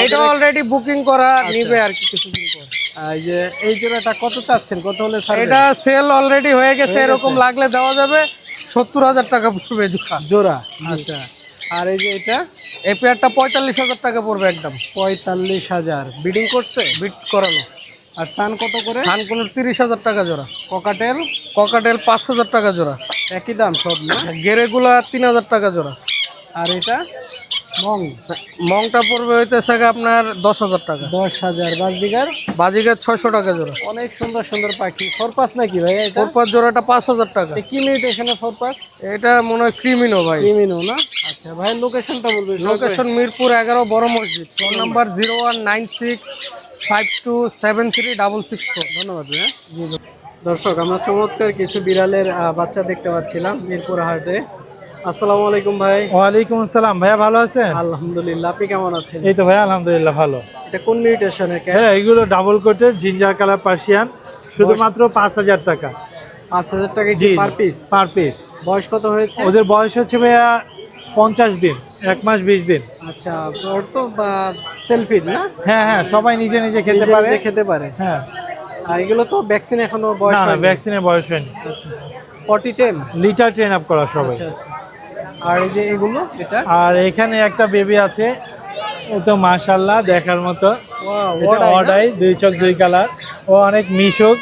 [SPEAKER 9] এটা অলরেডি বুকিং করা, নিবে আর কি কিছুদিন পর।
[SPEAKER 1] এই যে এই জোড়াটা কত চাচ্ছেন, কত হলে ছাড়বেন?
[SPEAKER 9] এটা সেল অলরেডি হয়ে গেছে, এরকম লাগলে দেওয়া যাবে। 70,000 টাকা পড়বে
[SPEAKER 1] জোড়া। আচ্ছা। আর এই যে এটা,
[SPEAKER 9] এই পেয়ারটা 45,000 টাকা পড়বে একদম।
[SPEAKER 1] 45,000। বিডিং করছে?
[SPEAKER 9] বিট করানো।
[SPEAKER 1] আর সান কত করে?
[SPEAKER 9] ধান কোনো 30,000 টাকা জোড়া।
[SPEAKER 1] ককাটেল?
[SPEAKER 9] ককাটেল 5,000 টাকা জোড়া।
[SPEAKER 1] একই দাম সব না?
[SPEAKER 9] গেরেগুলা 3,000 টাকা জোড়া।
[SPEAKER 1] আর এটা মং?
[SPEAKER 9] মংটা পড়বে হইতেছে আপনার 10,000 টাকা।
[SPEAKER 1] 10,000। বাজরিগার?
[SPEAKER 9] বাজিগার 600 টাকা জোড়া।
[SPEAKER 1] অনেক সুন্দর সুন্দর পাখি। ফোরপাস নাকি ভাই এটা?
[SPEAKER 9] ফোরপাস জোড়াটা 5,000 টাকা।
[SPEAKER 1] কি মিউটেশনে ফোরপাস?
[SPEAKER 9] এটা মনে হয় ক্রিমিনো ভাই।
[SPEAKER 1] ক্রিমিনো না? আচ্ছা ভাই, লোকেশনটা বলবেন?
[SPEAKER 9] লোকেশন মিরপুর 11 বড় মসজিদ। Phone number 019652736664।
[SPEAKER 1] ধন্যবাদ ভাই। দর্শক, আমরা চমৎকার কিছু বিড়ালের বাচ্চা দেখতে পাচ্ছিলাম মিরপুর হাটে। আসসালামু আলাইকুম ভাই।
[SPEAKER 12] ওয়ালাইকুম আসসালাম ভাইয়া, ভালো আছেন?
[SPEAKER 1] আলহামদুলিল্লাহ, আপনি কেমন আছেন?
[SPEAKER 12] এই তো ভাইয়া আলহামদুলিল্লাহ ভালো।
[SPEAKER 1] এটা কোন মিউটেশনের?
[SPEAKER 12] হ্যাঁ, এগুলো ডাবল কোটের জিঞ্জার কালার পার্সিয়ান, শুধুমাত্র 5,000 টাকা।
[SPEAKER 1] 5,000 টাকা
[SPEAKER 12] জি,
[SPEAKER 1] পার পিস?
[SPEAKER 12] Per piece.
[SPEAKER 1] বয়স কত হয়েছে?
[SPEAKER 12] ওদের বয়স হচ্ছে ভাইয়া 50 দিন, 1 মাস 20 দিন।
[SPEAKER 1] আচ্ছা, ওর তো সেলফিড না?
[SPEAKER 12] হ্যাঁ হ্যাঁ, সবাই নিজে নিজে খেতে পারে।
[SPEAKER 1] নিজে খেতে পারে?
[SPEAKER 12] হ্যাঁ।
[SPEAKER 1] আর এগুলো তো ভ্যাকসিন এখনো বয়স
[SPEAKER 12] না না,
[SPEAKER 1] হয়নি?
[SPEAKER 12] ভ্যাকসিনের বয়স হয়নি।
[SPEAKER 1] আচ্ছা। পটি টেম?
[SPEAKER 12] লিটার ট্রেন আপ করা সবাই।
[SPEAKER 1] আচ্ছা আচ্ছা। আর এই যে এগুলো, এটা?
[SPEAKER 12] আর এখানে একটা বেবি আছে, ও তো মাশাআল্লাহ দেখার মতো। এটা অডাই, 2 চোখ 2 কালার। ও অনেক মিশুক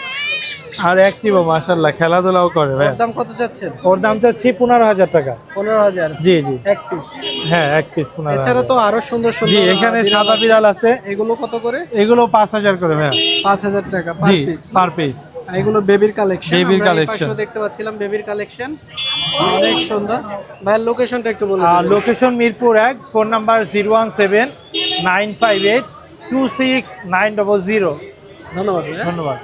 [SPEAKER 12] আর অ্যাক্টিভও মাশাআল্লাহ, খেলাধুলাও করে ভাই।
[SPEAKER 1] ওর দাম কত চাচ্ছেন?
[SPEAKER 12] ওর দাম চাচ্ছি 15,000 টাকা।
[SPEAKER 1] 15,000?
[SPEAKER 12] জি জি,
[SPEAKER 1] এক পিস?
[SPEAKER 12] হ্যাঁ, এক পিস 15,000।
[SPEAKER 1] এছাড়া তো আরো সুন্দর
[SPEAKER 12] জি,
[SPEAKER 1] সুন্দর
[SPEAKER 12] এখানে
[SPEAKER 1] বিড়াল
[SPEAKER 12] সাদা
[SPEAKER 1] আছে।
[SPEAKER 12] বিড়াল আছে।
[SPEAKER 1] এগুলো কত করে?
[SPEAKER 12] এগুলো 5,000 করে ভাইয়া।
[SPEAKER 1] 5,000 টাকা পার
[SPEAKER 12] জি,
[SPEAKER 1] পিস?
[SPEAKER 12] Per piece.
[SPEAKER 1] এগুলো বেবির কালেকশন?
[SPEAKER 12] বেবির
[SPEAKER 1] আমরা এই
[SPEAKER 12] কালেকশন
[SPEAKER 1] পাশেও দেখতে পাচ্ছিলাম বেবির কালেকশন, অনেক সুন্দর। ভাইয়ের লোকেশনটা একটু বলুন।
[SPEAKER 12] Location Mirpur 1, phone number 01795826900।
[SPEAKER 1] ধন্যবাদ।
[SPEAKER 12] ধন্যবাদ।